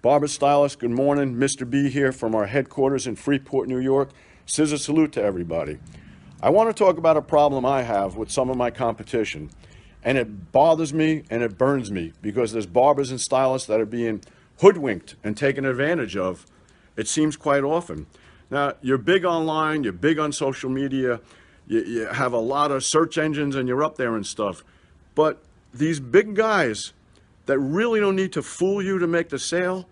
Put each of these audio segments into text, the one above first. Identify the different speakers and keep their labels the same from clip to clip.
Speaker 1: Barber Stylist, good morning. Mr. B here from our headquarters in Freeport, New York. Scissor salute to everybody. I want to talk about a problem I have with some of my competition. And it bothers me and it burns me because there's barbers and stylists that are being hoodwinked and taken advantage of. It seems quite often. Now, you're big online, you're big on social media, you have a lot of search engines and you're up there and stuff. But these big guys that really don't need to fool you to make the sale,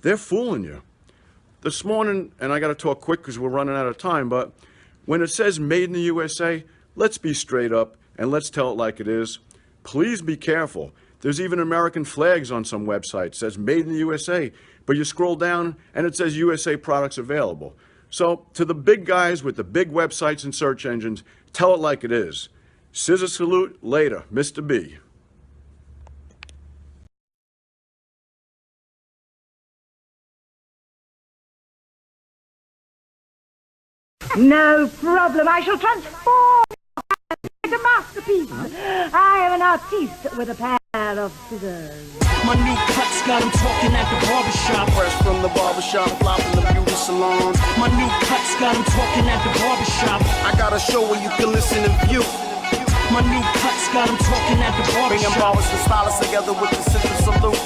Speaker 1: they're fooling you. This morning, and I got to talk quick because we're running out of time, but when it says made in the USA, let's be straight up and let's tell it like it is. Please be careful. There's even American flags on some websites. It says made in the USA, but you scroll down and it says USA products available. So to the big guys with the big websites and search engines, tell it like it is. Scissor salute later, Mr. B.
Speaker 2: No problem. I shall transform into a masterpiece. I am an artiste with a pair of scissors.
Speaker 3: My new cuts got him talking at the barbershop.
Speaker 4: Fresh from the barbershop, fly from the beauty salon.
Speaker 3: My new cuts got him talking at the barbershop.
Speaker 4: I got a show where you can listen and view.
Speaker 3: My new cuts got him talking at the
Speaker 4: Bringing
Speaker 3: barbershop.
Speaker 4: barbers and stylists together with the scissor salute.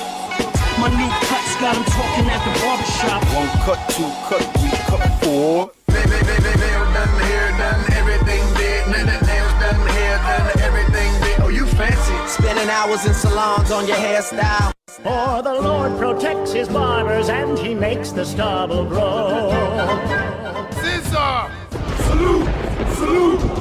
Speaker 3: My new cuts got him talking at the barbershop.
Speaker 4: One cut, two cut, three cut, four.
Speaker 5: Nails done, hair done, everything did. Nails done, hair done, everything did. Oh, you fancy?
Speaker 4: Spending hours in salons on your hairstyle.
Speaker 6: For the Lord protects his barbers and he makes the stubble grow.
Speaker 5: Scissor! Salute! Salute!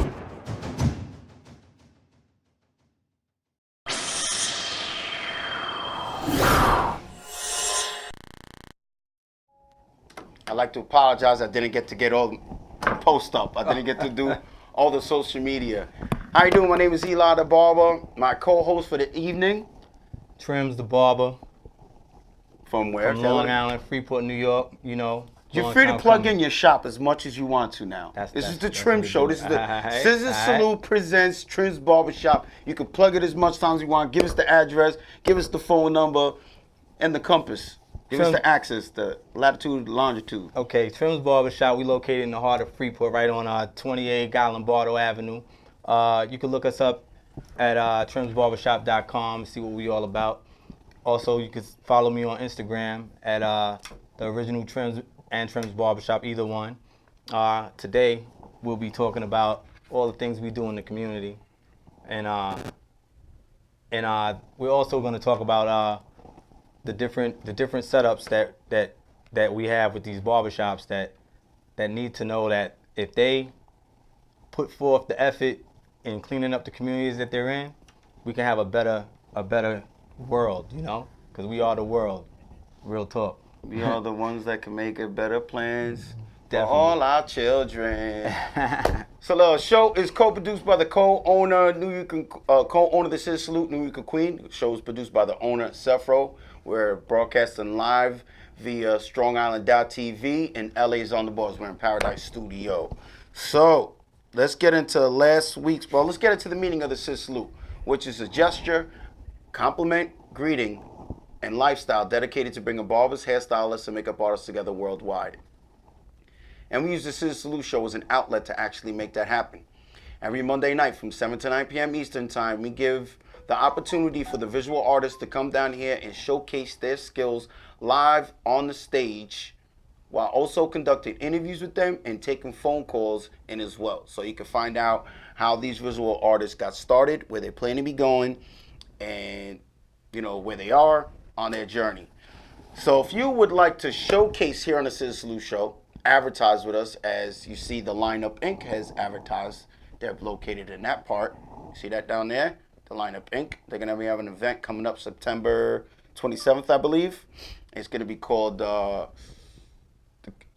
Speaker 7: I'd like to apologize. I didn't get all the post up. I didn't get to do all the social media. How you doing? My name is Eli the Barber. My co-host for the evening.
Speaker 8: Trims the Barber
Speaker 7: From where?
Speaker 8: from Long Island, Freeport, New York. You know,
Speaker 7: You're
Speaker 8: long
Speaker 7: free to
Speaker 8: time
Speaker 7: plug
Speaker 8: coming.
Speaker 7: in your shop as much as you want to now. This is the
Speaker 8: that's
Speaker 7: Trim
Speaker 8: what we
Speaker 7: Show.
Speaker 8: do.
Speaker 7: This is the
Speaker 8: Aight,
Speaker 7: Scissor
Speaker 8: aight.
Speaker 7: Salute presents Trim's Barbershop. You can plug it as much times as you want. Give us the address. Give us the phone number and the compass. Give us
Speaker 8: Trim-
Speaker 7: the axis, the latitude, longitude.
Speaker 8: Okay, Trims Barbershop. We located in the heart of Freeport, right on 28 Lombardo Avenue. You can look us up at trimsbarbershop.com, see what we all about. Also, you can follow me on Instagram at the original Trims and Trims Barbershop, either one. Today, we'll be talking about all the things we do in the community, and we're also going to talk about the different setups that we have with these barbershops that need to know that if they put forth the effort in cleaning up the communities that they're in, we can have a better world, you know, because we are the world. Real talk.
Speaker 7: We are the ones that can make it better plans for
Speaker 8: Definitely.
Speaker 7: all our children. So the show is co-produced by the co-owner, co-owner of the Scissor Salute, New York Queen. The show is produced by the owner, Sefro. We're broadcasting live via StrongIsland.tv, and LA's on the boards. We're in Paradise Studio. So let's get into last week's, well, let's get into the meaning of the Scissor Salute, which is a gesture, compliment, greeting, and lifestyle dedicated to bringing barbers, hairstylists, and makeup artists together worldwide. And we use the Scissor Salute show as an outlet to actually make that happen. Every Monday night from 7 to 9 p.m. Eastern Time, we give the opportunity for the visual artists to come down here and showcase their skills live on the stage, while also conducting interviews with them and taking phone calls in as well. So you can find out how these visual artists got started, where they plan to be going, and you know where they are on their journey. So if you would like to showcase here on the Scissor Salute show, advertise with us, as you see the Lineup Inc. has advertised. They're located in that part. See that down there? The Lineup Inc. They're going to be having an event coming up September 27th, I believe. It's going to be called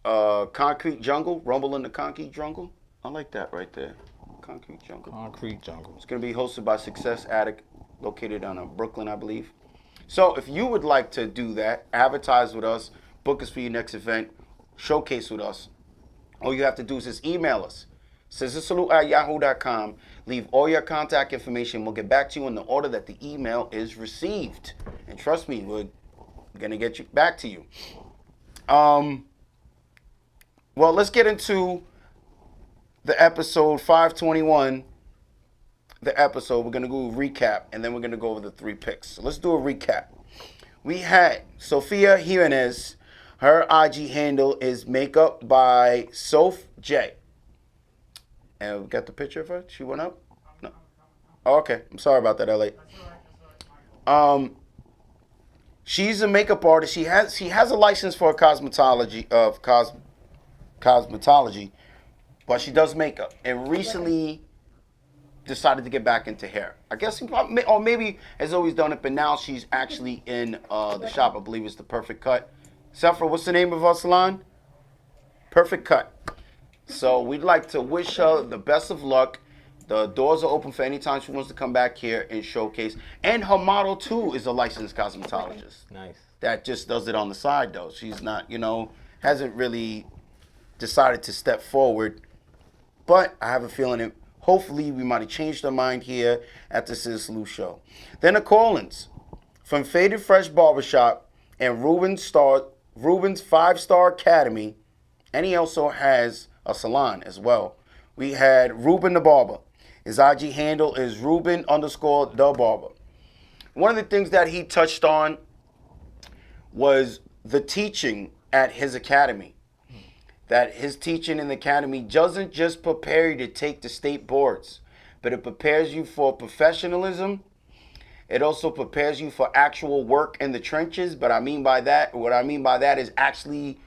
Speaker 7: Concrete Jungle, Rumble in the Concrete Jungle. I like that right there. Concrete Jungle.
Speaker 8: Concrete Jungle.
Speaker 7: It's going to be hosted by Success Attic, located on Brooklyn, I believe. So if you would like to do that, advertise with us, book us for your next event, showcase with us, all you have to do is just email us, ScissorSalute@yahoo.com. Leave all your contact information. We'll get back to you in the order that the email is received. And trust me, we're We're gonna get you back to you. Well, let's get into the episode 521. The episode, we're gonna go recap, and then we're gonna go over the 3 picks. So let's do a recap. We had Sofia Jimenez. Her IG handle is makeup by Soph J. And we got the picture of her. She went up. No. Oh, okay. I'm sorry about that, LA. She's a makeup artist. She has a license for cosmetology, but she does makeup. And recently decided to get back into hair. I guess, or maybe has always done it, but now she's actually in the shop. I believe it's the Perfect Cut. Sephra, what's the name of our salon? Perfect Cut. So we'd like to wish her the best of luck. The doors are open for any time she wants to come back here and showcase. And her model, too, is a licensed cosmetologist.
Speaker 8: Nice.
Speaker 7: That just does it on the side, though. She's not, hasn't really decided to step forward. But I have a feeling that hopefully we might have changed her mind here at the ScissorSalute show. Then the call-ins from Faded Fresh Barbershop and Ruben's 5-Star Academy. And he also has a salon as well. We had Ruben the Barber. His IG handle is Ruben_the Barber. One of the things that he touched on was the teaching at his academy. That his teaching in the academy doesn't just prepare you to take the state boards, but it prepares you for professionalism. It also prepares you for actual work in the trenches. But what I mean by that is actually,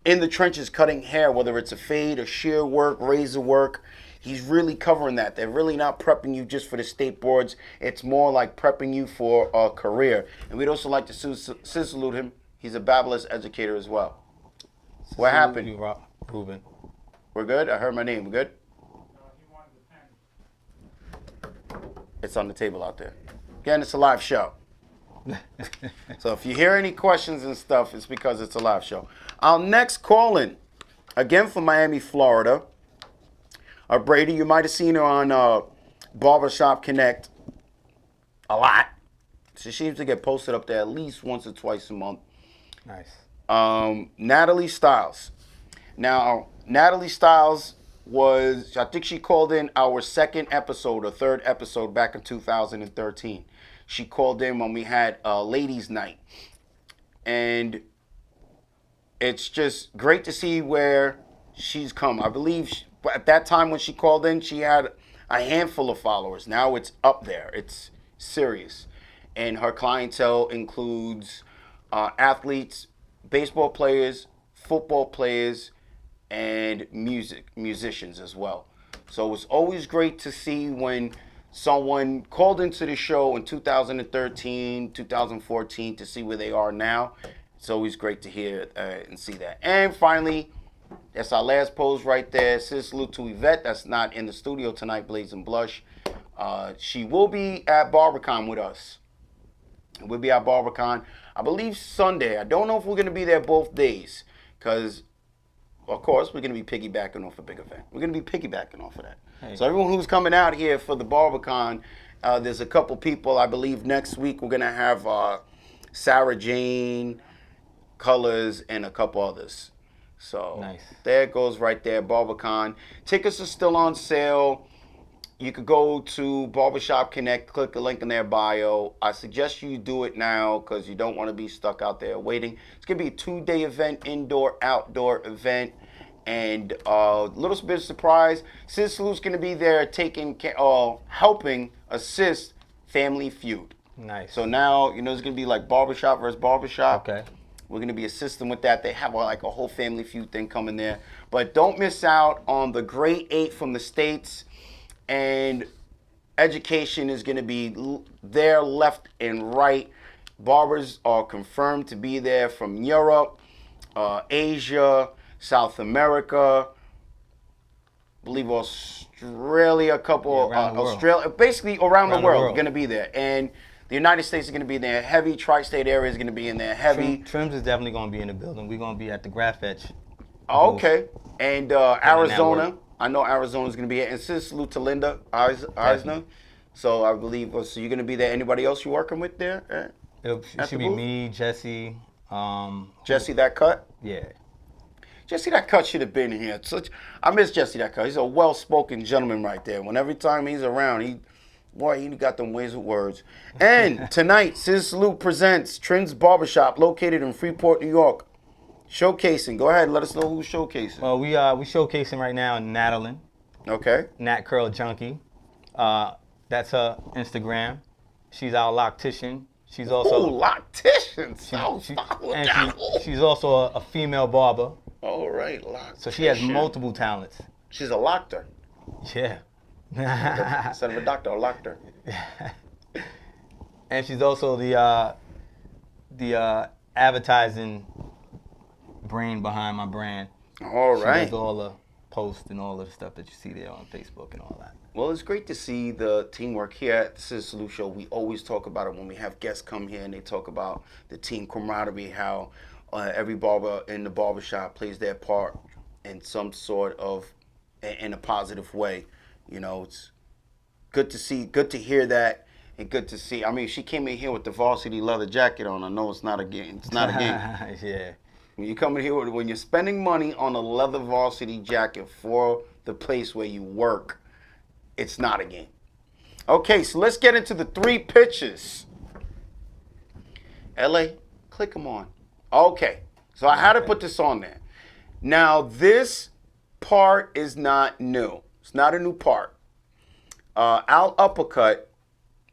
Speaker 7: in the trenches cutting hair, whether it's a fade, a shear work, razor work. He's really covering that. They're really not prepping you just for the state boards. It's more like prepping you for a career. And we'd also like to salute him. He's a Babylist educator as well. What happened?
Speaker 8: You, Ruben.
Speaker 7: We're good? I heard my name. We're good? It's on the table out there. Again, it's a live show. So if you hear any questions and stuff, it's because it's a live show. Our next call-in, again from Miami, Florida. Brady, you might have seen her on Barbershop Connect a lot. She seems to get posted up there at least once or twice a month.
Speaker 8: Nice.
Speaker 7: Natalie Styles. Now, Natalie Styles I think she called in our third episode back in 2013. She called in when we had Ladies Night. And it's just great to see where she's come. I believe at that time when she called in, she had a handful of followers. Now it's up there. It's serious. And her clientele includes athletes, baseball players, football players, and musicians as well. So it's always great to see when someone called into the show in 2013, 2014 to see where they are now. It's always great to hear and see that. And finally, that's our last post right there. ScissorSalute to Yvette. That's not in the studio tonight, Blaze and Blush. She will be at BarberCon with us. We'll be at BarberCon, I believe, Sunday. I don't know if we're going to be there both days because, of course, we're going to be piggybacking off a big event. We're going to be piggybacking off of that. Hey. So everyone who's coming out here for the BarberCon, there's a couple people. I believe next week we're going to have Sarah Jane, Colors, and a couple others. So nice. There it goes right there, BarberCon. Tickets are still on sale. You could go to Barbershop Connect, click the link in their bio. I suggest you do it now because you don't want to be stuck out there waiting. It's going to be a 2-day event, indoor, outdoor event. And a little bit of surprise, ScissorSalute's going to be there helping assist Family Feud.
Speaker 8: Nice.
Speaker 7: So now, it's going to be like barbershop versus barbershop.
Speaker 8: Okay.
Speaker 7: We're going to be assisting with that. They have a whole Family Feud thing coming there. But don't miss out on the Great 8 from the States. And education is going to be there left and right. Barbers are confirmed to be there from Europe, Asia, South America, I believe Australia, Australia, basically around the world going to be there. And the United States is going to be there heavy. Tri-state area is going to be in there heavy.
Speaker 8: Trims is definitely going to be in the building. We're going to be at the Graph Etch.
Speaker 7: Okay. And Arizona. I know Arizona's going to be here. And ScissorSalute to Linda Eisner. So I believe, so you're going to be there. Anybody else you're working with there?
Speaker 8: It
Speaker 7: at
Speaker 8: should
Speaker 7: the
Speaker 8: be
Speaker 7: booth?
Speaker 8: me, Jesse.
Speaker 7: Jesse that cut?
Speaker 8: Yeah.
Speaker 7: Jesse that cut should have been here. I miss Jesse that cut. He's a well-spoken gentleman right there. When every time he's around, he got them ways with words. And tonight, ScissorSalute presents Trends Barbershop, located in Freeport, New York. Showcasing. Go ahead, let us know who's showcasing.
Speaker 8: Well, we showcasing right now Natalie,
Speaker 7: Okay.
Speaker 8: Nat Curl Junkie. That's her Instagram. She's our loctician. She's also
Speaker 7: Ooh, loctician. Stop with
Speaker 8: and
Speaker 7: that.
Speaker 8: she's also a female barber.
Speaker 7: All right, loctician.
Speaker 8: So she has multiple talents.
Speaker 7: She's a loctor.
Speaker 8: Yeah.
Speaker 7: Instead of a doctor, a loctor.
Speaker 8: And she's also the advertising brain behind my brand.
Speaker 7: All
Speaker 8: She
Speaker 7: right.
Speaker 8: does all the posts and all of the stuff that you see there on Facebook and all that.
Speaker 7: Well, it's great to see the teamwork here at the ScissorSalute Show. We always talk about it when we have guests come here and they talk about the team camaraderie, how every barber in the barbershop plays their part in some sort of, in a positive way. You know, it's good to see, good to hear that, and good to see. I mean, she came in here with the varsity leather jacket on. I know it's not a game. It's not a game.
Speaker 8: Yeah.
Speaker 7: When you come in here, when you're spending money on a leather varsity jacket for the place where you work, it's not a game. Okay, so let's get into the 3 pitches. LA, click them on. Okay, so I had to put this on there. Now, this part is not new. It's not a new part. Al Uppercut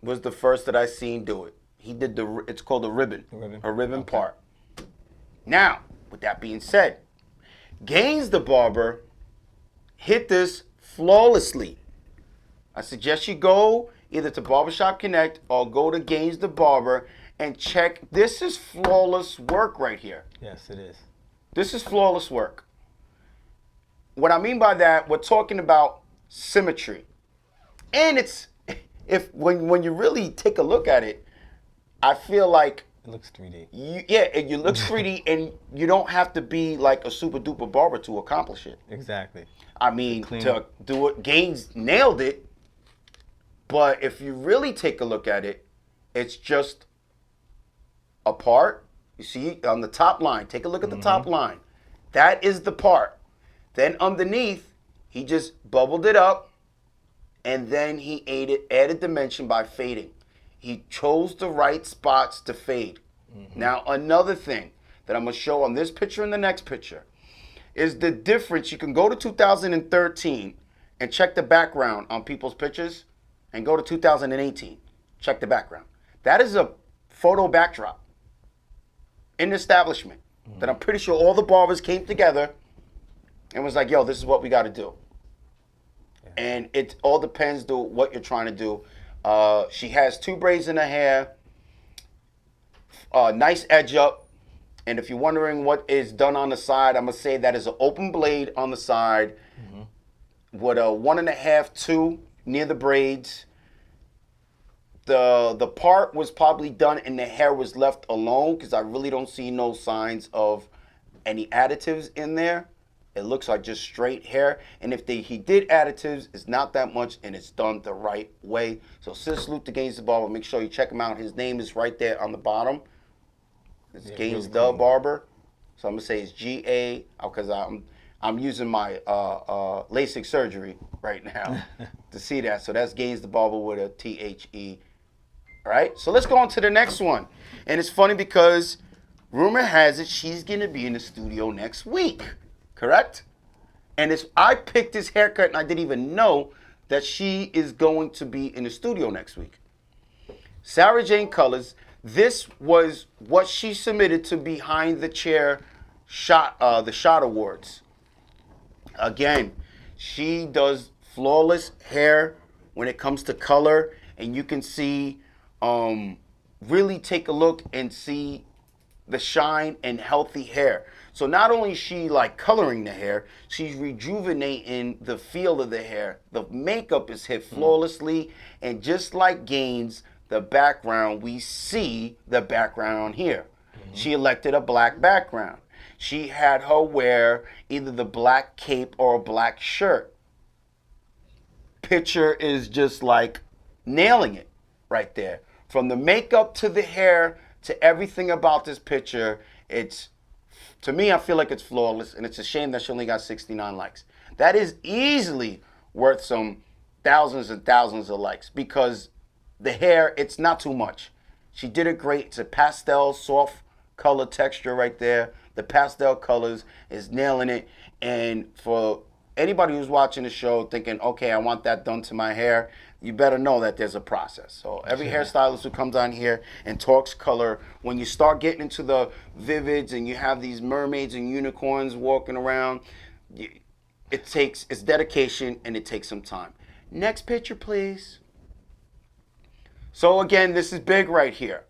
Speaker 7: was the first that I seen do it. He did it's called a ribbon. A ribbon part. Now, with that being said, Gaines the barber hit this flawlessly. I suggest you go either to Barbershop Connect or go to Gaines the barber and check. This is flawless work right here.
Speaker 8: Yes, it is.
Speaker 7: This is flawless work. What I mean by that, we're talking about symmetry. And it's, when you really take a look at it, I feel like
Speaker 8: It looks 3D.
Speaker 7: it looks 3D, and you don't have to be like a super duper barber to accomplish it.
Speaker 8: Exactly.
Speaker 7: I mean,
Speaker 8: Clean
Speaker 7: to
Speaker 8: up.
Speaker 7: do it, Gaines nailed it. But if you really take a look at it, it's just a part. You see on the top line, take a look at the top line. That is the part. Then underneath, he just bubbled it up, and then he added dimension by fading. He chose the right spots to fade. Now, another thing that I'm going to show on this picture and the next picture is the difference. You can go to 2013 and check the background on people's pictures, and go to 2018. Check the background. That is a photo backdrop in the establishment that I'm pretty sure all the barbers came together and was like, yo, this is what we got to do. Yeah. And it all depends on what you're trying to do. She has 2 braids in her hair, nice edge up. And if you're wondering what is done on the side, I'm going to say that is an open blade on the side with a 1.5, 2 near the braids. The part was probably done and the hair was left alone because I really don't see no signs of any additives in there. It looks like just straight hair. And if he did additives, it's not that much and it's done the right way. So ScissorSalute to Gaines the Barber. Make sure you check him out. His name is right there on the bottom. It's Gaines the Barber. So I'm going to say it's G-A because I'm using my LASIK surgery right now to see that. So that's Gaines the Barber with a T-H-E. All right, so let's go on to the next one. And it's funny because rumor has it she's going to be in the studio next week. Correct? And I picked this haircut and I didn't even know that she is going to be in the studio next week. Sarah Jane Colors. This was what she submitted to Behind the Chair the Shot Awards. Again, she does flawless hair when it comes to color, and you can see, really take a look and see the shine and healthy hair. So not only is she like coloring the hair, she's rejuvenating the feel of the hair. The makeup is hit flawlessly, and just like Gaines, the background, we see the background here. She elected a black background. She had her wear either the black cape or a black shirt. Picture is just like nailing it right there. From the makeup to the hair to everything about this picture. To me, I feel like it's flawless, and it's a shame that she only got 69 likes. That is easily worth some thousands and thousands of likes because the hair, it's not too much. She did it great. It's a pastel, soft color texture right there. The pastel colors is nailing it. And for anybody who's watching the show thinking, okay, I want that done to my hair, you better know that there's a process. So every hairstylist who comes on here and talks color, when you start getting into the vivids and you have these mermaids and unicorns walking around, it's dedication and it takes some time. Next picture, please. So again, this is big right here.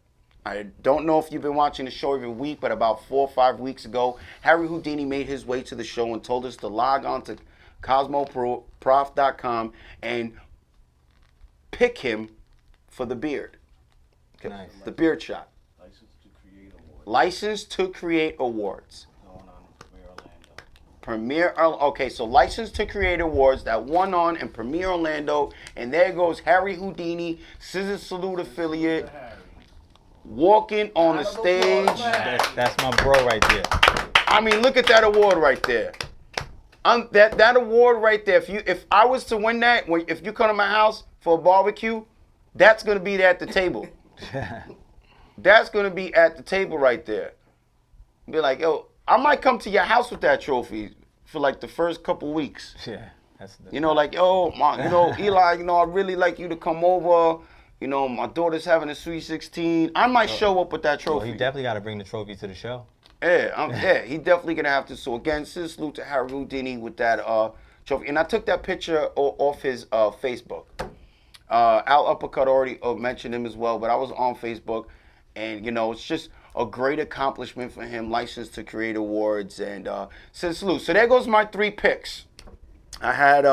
Speaker 7: I don't know if you've been watching the show every week, but about 4 or 5 weeks ago, Harry Houdini made his way to the show and told us to log on to cosmoprof.com and pick him for the beard.
Speaker 8: Nice.
Speaker 7: The beard shot. License to Create Awards. Okay, so License to Create Awards that won on in Premiere Orlando, and there goes Harry Houdini, ScissorSalute affiliate, walking on the stage.
Speaker 8: That's my bro right there.
Speaker 7: I mean, look at that award right there. That award right there. If I was to win that, if you come to my house for a barbecue, that's gonna be at the table. That's gonna be at the table right there. Be like, yo, I might come to your house with that trophy for like the first couple weeks.
Speaker 8: Yeah,
Speaker 7: like, yo, Eli, I'd really like you to come over. My daughter's having a sweet 16. I might show up with that trophy.
Speaker 8: Well, he definitely got to bring the trophy to the show.
Speaker 7: Yeah, he definitely gonna have to. So again, salute to Harry Houdini with that trophy. And I took that picture off his Facebook. Al Uppercut already mentioned him as well, but I was on Facebook, and it's just a great accomplishment for him. License to Create Awards and salute. So there goes my 3 picks. I had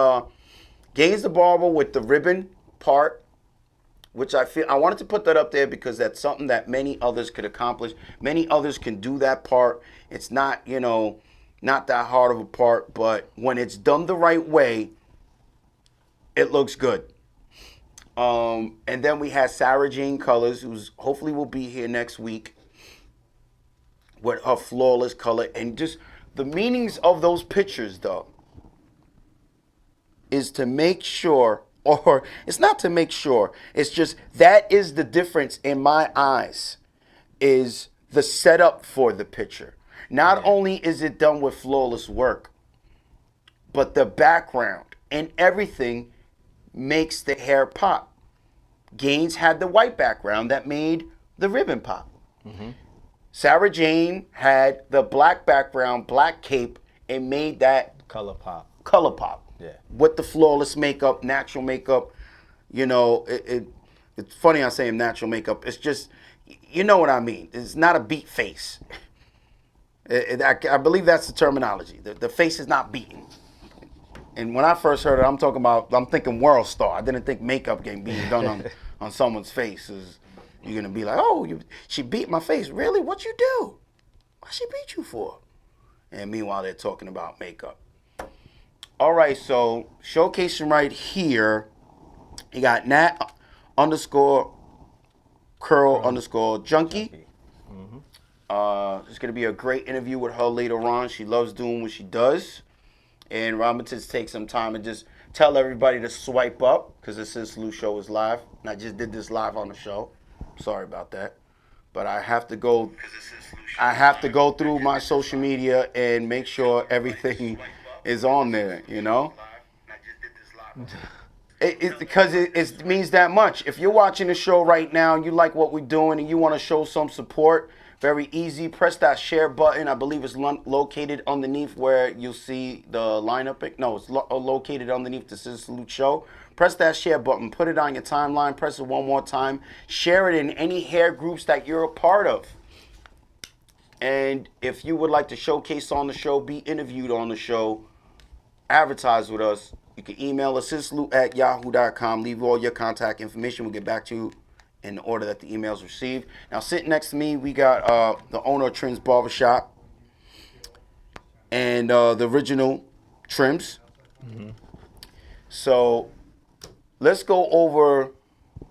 Speaker 7: Gaines the Barber with the ribbon part, which I wanted to put that up there because that's something that many others could accomplish. Many others can do that part. It's not, not that hard of a part, but when it's done the right way, it looks good. And then we had Sarah Jane Colors, who's hopefully will be here next week with her flawless color. And just the meanings of those pictures, though, is to make sure, or it's not to make sure, it's just that is the difference in my eyes, is the setup for the picture. Not only is it done with flawless work, but the background and everything makes the hair pop. Gaines had the white background that made the ribbon pop. Mm-hmm. Sarah Jane had the black background, black cape, and made that
Speaker 8: color pop.
Speaker 7: Yeah. With the flawless makeup, natural makeup. It's funny I'm saying natural makeup. It's just, you know what I mean. It's not a beat face. I believe that's the terminology. The face is not beaten. And when I first heard it, I'm thinking World Star. I didn't think makeup being done on someone's face is, you're going to be like, oh, she beat my face. Really? What'd you do? What she beat you for? And meanwhile, they're talking about makeup. All right, so showcasing right here, you got Nat _curl _junkie. Mm-hmm. It's going to be a great interview with her later on. She loves doing what she does. And Robinson take some time and just tell everybody to swipe up because the ScissorSalute show is live. And I just did this live on the show. Sorry about that. But I have to go through my social media and make sure everything is on there, Because it means that much. If you're watching the show right now and you like what we're doing and you want to show some support, very easy. Press that share button. I believe it's located underneath where you'll see the lineup. No, it's located underneath the ScissorSalute show. Press that share button. Put it on your timeline. Press it one more time. Share it in any hair groups that you're a part of. And if you would like to showcase on the show, be interviewed on the show, advertise with us, you can email us ScissorSalute@yahoo.com. Leave all your contact information. We'll get back to you in the order that the emails received. Now, sitting next to me, we got the owner of Trims Barbershop and the original Trims. Mm-hmm. So let's go over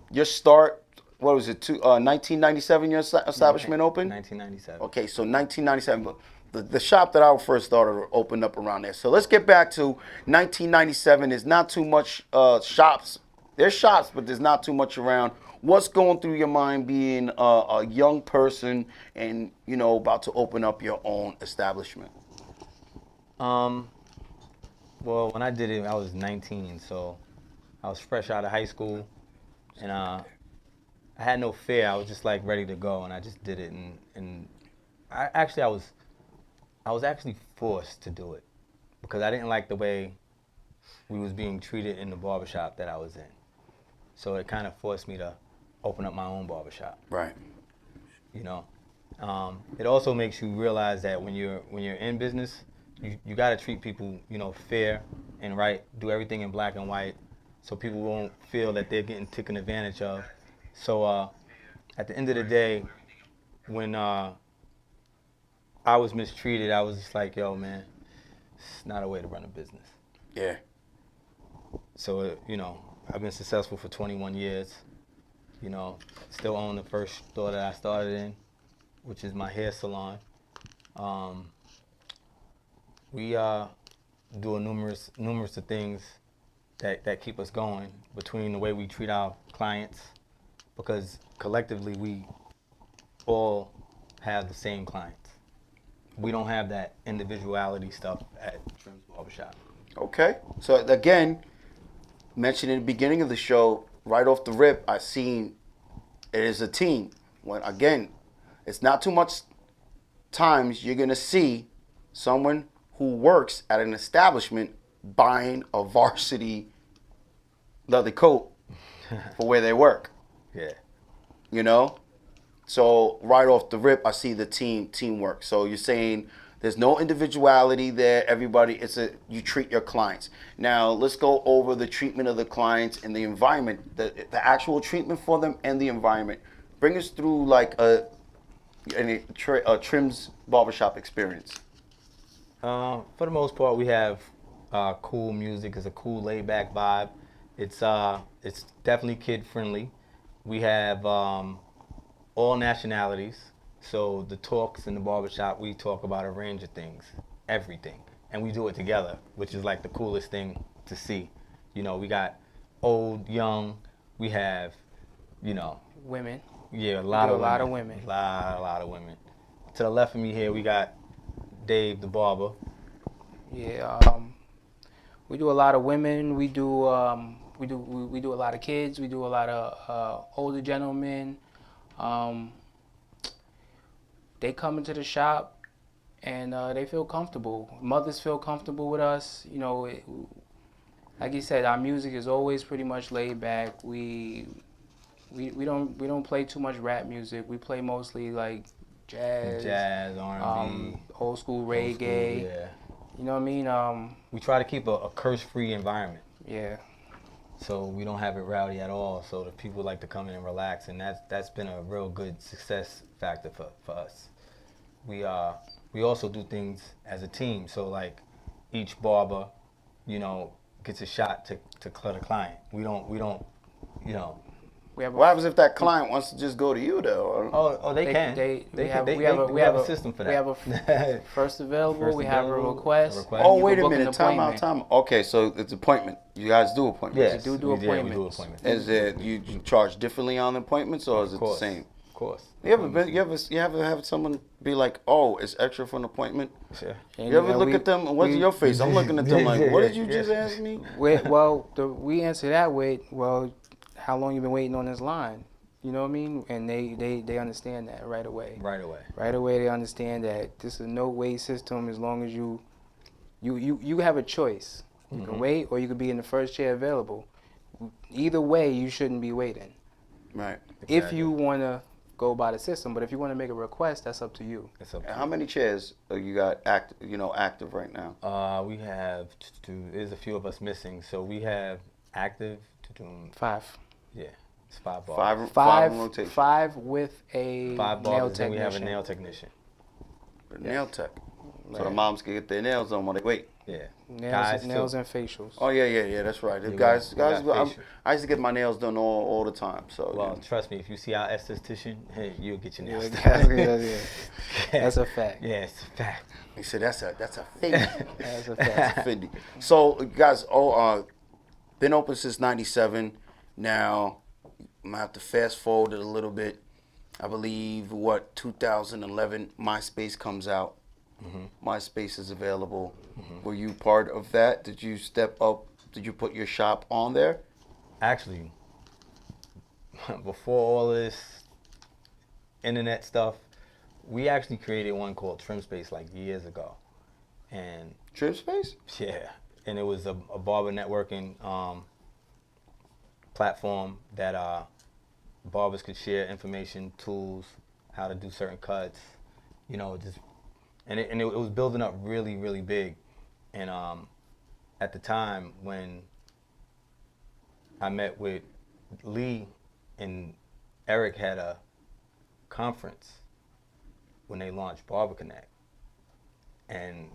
Speaker 7: your start what was it? 1997 your establishment opened?
Speaker 8: 1997.
Speaker 7: Okay, so 1997. But the shop that I first started opened up around there. So let's get back to 1997. There's not too much shops. There's shops, but there's not too much around. What's going through your mind being a young person and, you know, about to open up your own establishment?
Speaker 8: Well, when I did it, I was 19, so I was fresh out of high school, and I had no fear. I was just like ready to go, and I just did it. And I was actually forced to do it because I didn't like the way we was being treated in the barbershop that I was in. So it kind of forced me to open up my own barbershop.
Speaker 7: Right.
Speaker 8: You know, it also makes you realize that when you're in business, you got to treat people, you know, fair and right. Do everything in black and white, so people won't feel that they're getting taken advantage of. So at the end of the day, when I was mistreated, I was just like, yo, man, it's not a way to run a business.
Speaker 7: Yeah.
Speaker 8: So you know, I've been successful for 21 years. You know, still own the first store that I started in, which is my hair salon. We do numerous of things that keep us going between the way we treat our clients, because collectively we all have the same clients. We don't have that individuality stuff at Trim's Barbershop.
Speaker 7: Okay. So again, mentioned in the beginning of the show, right off the rip, I seen it is a team. When again, it's not too much times you're gonna see someone who works at an establishment buying a varsity leather coat for where they work.
Speaker 8: Yeah.
Speaker 7: You know? So right off the rip, I see the teamwork. So you're saying there's no individuality there. Everybody, you treat your clients. Now let's go over the treatment of the clients and the environment, the actual treatment for them and the environment. Bring us through like a Trim's barbershop experience.
Speaker 8: For the most part, we have cool music. It's a cool, laid-back vibe. It's definitely kid-friendly. We have all nationalities. So the talks in the barbershop, we talk about a range of things, everything. And we do it together, which is like the coolest thing to see. You know, we got old, young, we have, you know.
Speaker 9: Women.
Speaker 8: Yeah, a lot of
Speaker 9: women.
Speaker 8: A lot of women. To the left of me here, we got Dave the barber.
Speaker 9: Yeah, we do a lot of women. We do we do a lot of kids. We do a lot of older gentlemen. They come into the shop and they feel comfortable. Mothers feel comfortable with us. You know, like you said, our music is always pretty much laid back. We don't play too much rap music. We play mostly like jazz,
Speaker 8: R&B,
Speaker 9: old school reggae.
Speaker 8: Yeah.
Speaker 9: You know what I mean?
Speaker 8: We try to keep a curse-free environment.
Speaker 9: Yeah.
Speaker 8: So we don't have it rowdy at all. So the people like to come in and relax, and that's been a real good success factor for us. We also do things as a team. So like each barber, you know, gets a shot to clear the client. We don't, you know.
Speaker 7: What happens if that client wants to just go to you though?
Speaker 8: Oh, they can. We have a system for that.
Speaker 9: We have a first available. We have a request.
Speaker 7: Oh, wait a minute. Time out. Okay, so it's appointment. You guys do appointments.
Speaker 9: Yes, we do appointments.
Speaker 8: We do appointments.
Speaker 7: Is it you charge differently on appointments, or is it the same?
Speaker 8: Of course.
Speaker 7: You ever have someone be like, oh, it's extra for an appointment?
Speaker 8: Sure.
Speaker 7: You ever look at them? What's your face? I'm looking at them like, what did you just ask me?
Speaker 9: We answer that with, well, how long you been waiting on this line? You know what I mean? And they understand that right away.
Speaker 8: Right away.
Speaker 9: Right away they understand that this is a no wait system. As long as you have a choice. You can wait or you could be in the first chair available. Either way, you shouldn't be waiting.
Speaker 7: Right.
Speaker 9: Exactly. If you want to go by the system, but if you want to make a request, that's up to you.
Speaker 7: How many chairs you got active right now?
Speaker 8: We have there's a few of us missing, so we have active
Speaker 9: 5.
Speaker 8: Yeah, it's 5 barbers.
Speaker 9: Five with a
Speaker 8: 5 barbers,
Speaker 9: nail technician.
Speaker 8: And we have a nail technician.
Speaker 7: Nail tech. So the moms can get their nails on while they wait.
Speaker 8: Yeah.
Speaker 9: Nails and facials.
Speaker 7: Oh yeah. That's right.
Speaker 8: Yeah,
Speaker 7: guys,
Speaker 8: we got facial.
Speaker 7: I used to get my nails done all the time. So
Speaker 8: Well, trust me, if you see our esthetician, hey, you'll get your nails done.
Speaker 9: Yeah. That's a fact.
Speaker 8: Yeah, it's a fact.
Speaker 7: he said that's a Fendi.
Speaker 9: That's a
Speaker 7: That's
Speaker 9: fact.
Speaker 7: a Fendi. So guys, been open since '97. Now I'm gonna have to fast forward it a little bit. I believe 2011 MySpace comes out. MySpace is available. Were you part of that? Did you step up? Did you put your shop on there?
Speaker 8: Actually, before all this internet stuff, we actually created one called Trim Space like years ago. And
Speaker 7: Trim Space?
Speaker 8: yeah, and it was a barber networking platform that barbers could share information, tools, how to do certain cuts, you know, just and it was building up really, really big. And at the time when I met with Lee and Eric had a conference when they launched Barber Connect, and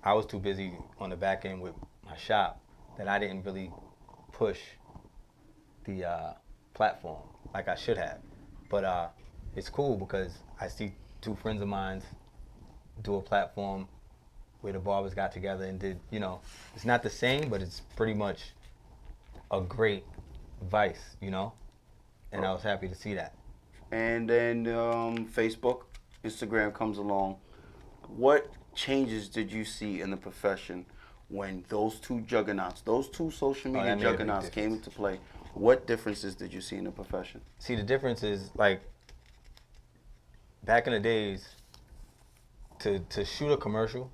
Speaker 8: I was too busy on the back end with my shop that I didn't really push the platform like I should have. But it's cool because I see two friends of mine do a platform where the barbers got together and did, you know, it's not the same, but it's pretty much a great vice, you know, and I was happy to see that.
Speaker 7: And then Facebook, Instagram comes along. What changes did you see in the profession when those two juggernauts, those two social media
Speaker 8: that made a big
Speaker 7: juggernauts came
Speaker 8: difference.
Speaker 7: into play? What differences did you see in the profession?
Speaker 8: See, the difference is, like, back in the days, to shoot a commercial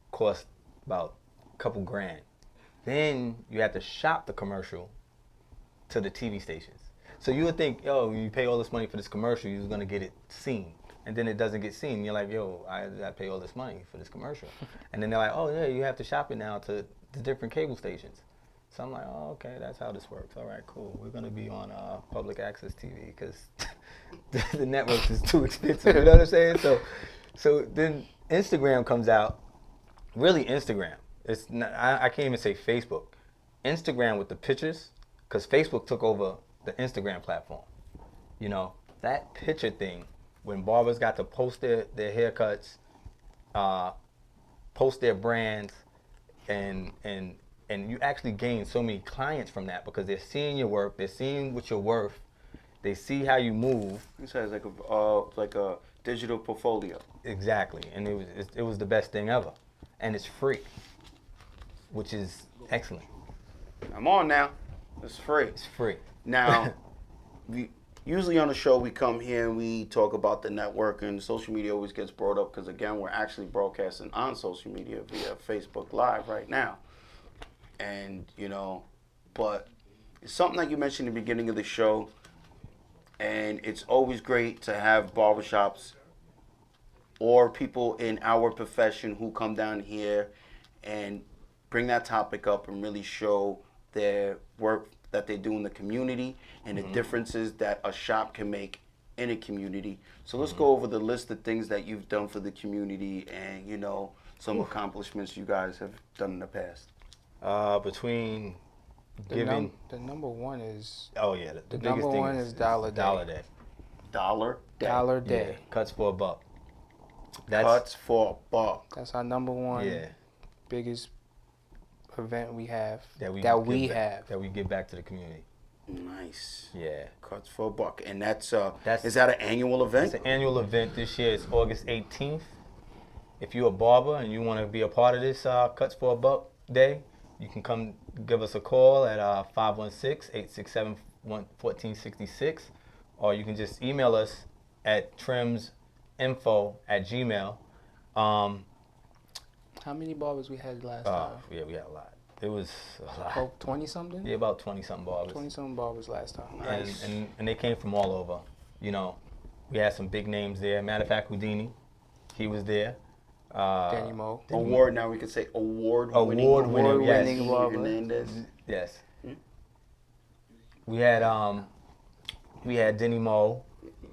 Speaker 8: cost about a couple grand. Then you have to shop the commercial to the TV stations. So you would think, yo, you pay all this money for this commercial, you're gonna get it seen. And then it doesn't get seen. You're like, yo, I pay all this money for this commercial. And then they're like, oh yeah, you have to shop it now to the different cable stations. So I'm like, oh, okay, that's how this works. All right, cool. We're gonna be on public access TV because the networks is too expensive. You know what I'm saying? So then Instagram comes out. Really, Instagram. It's not, I can't even say Facebook. Instagram with the pictures, because Facebook took over the Instagram platform. You know, that picture thing, when barbers got to post their haircuts, post their brands, and you actually gain so many clients from that because they're seeing your work, they're seeing what you're worth, they see how you move.
Speaker 7: This has like a digital portfolio.
Speaker 8: Exactly, and it was the best thing ever, and it's free, which is excellent.
Speaker 7: I'm on now. It's free.
Speaker 8: It's free.
Speaker 7: Now, usually on the show we come here and we talk about the network, and social media always gets brought up because, again, we're actually broadcasting on social media via Facebook Live right now. And, you know, but it's something that you mentioned in the beginning of the show, and it's always great to have barbershops or people in our profession who come down here and bring that topic up and really show their work that they do in the community and the differences that a shop can make in a community. So let's go over the list of things that you've done for the community and, you know, some accomplishments you guys have done in the past.
Speaker 8: Between
Speaker 9: The number one is
Speaker 8: oh yeah, the biggest
Speaker 9: number
Speaker 8: thing
Speaker 9: one is Dollar Day.
Speaker 8: Dollar Day.
Speaker 7: Dollar Day.
Speaker 9: Dollar
Speaker 8: Yeah,
Speaker 9: Day.
Speaker 8: cuts for $1.
Speaker 7: Cuts for a buck.
Speaker 9: That's our number one
Speaker 8: Yeah,
Speaker 9: biggest event we have.
Speaker 8: that we give back to the community.
Speaker 7: Nice.
Speaker 8: Yeah,
Speaker 7: Cuts for a buck. And that's
Speaker 8: That's-
Speaker 7: is that an annual event?
Speaker 8: it's an annual event. This year it's August 18th. If you're a barber and you want to be a part of this Cuts for $1 day, you can come give us a call at 516-867-1466, or you can just email us at trimsinfo@gmail.
Speaker 9: How many barbers we had last time?
Speaker 8: Yeah, we had a lot. It was a lot.
Speaker 9: Oh, 20 something?
Speaker 8: Yeah, about 20-something barbers.
Speaker 9: 20 something barbers last time.
Speaker 7: Nice.
Speaker 8: And they came from all over. You know, we had some big names there. Matter of fact, Houdini, he was there.
Speaker 9: Danny Moe.
Speaker 7: Award, now we could say award-winning
Speaker 8: Award-winning,
Speaker 9: yes.
Speaker 7: Hernandez.
Speaker 8: Yes. We had Denny Moe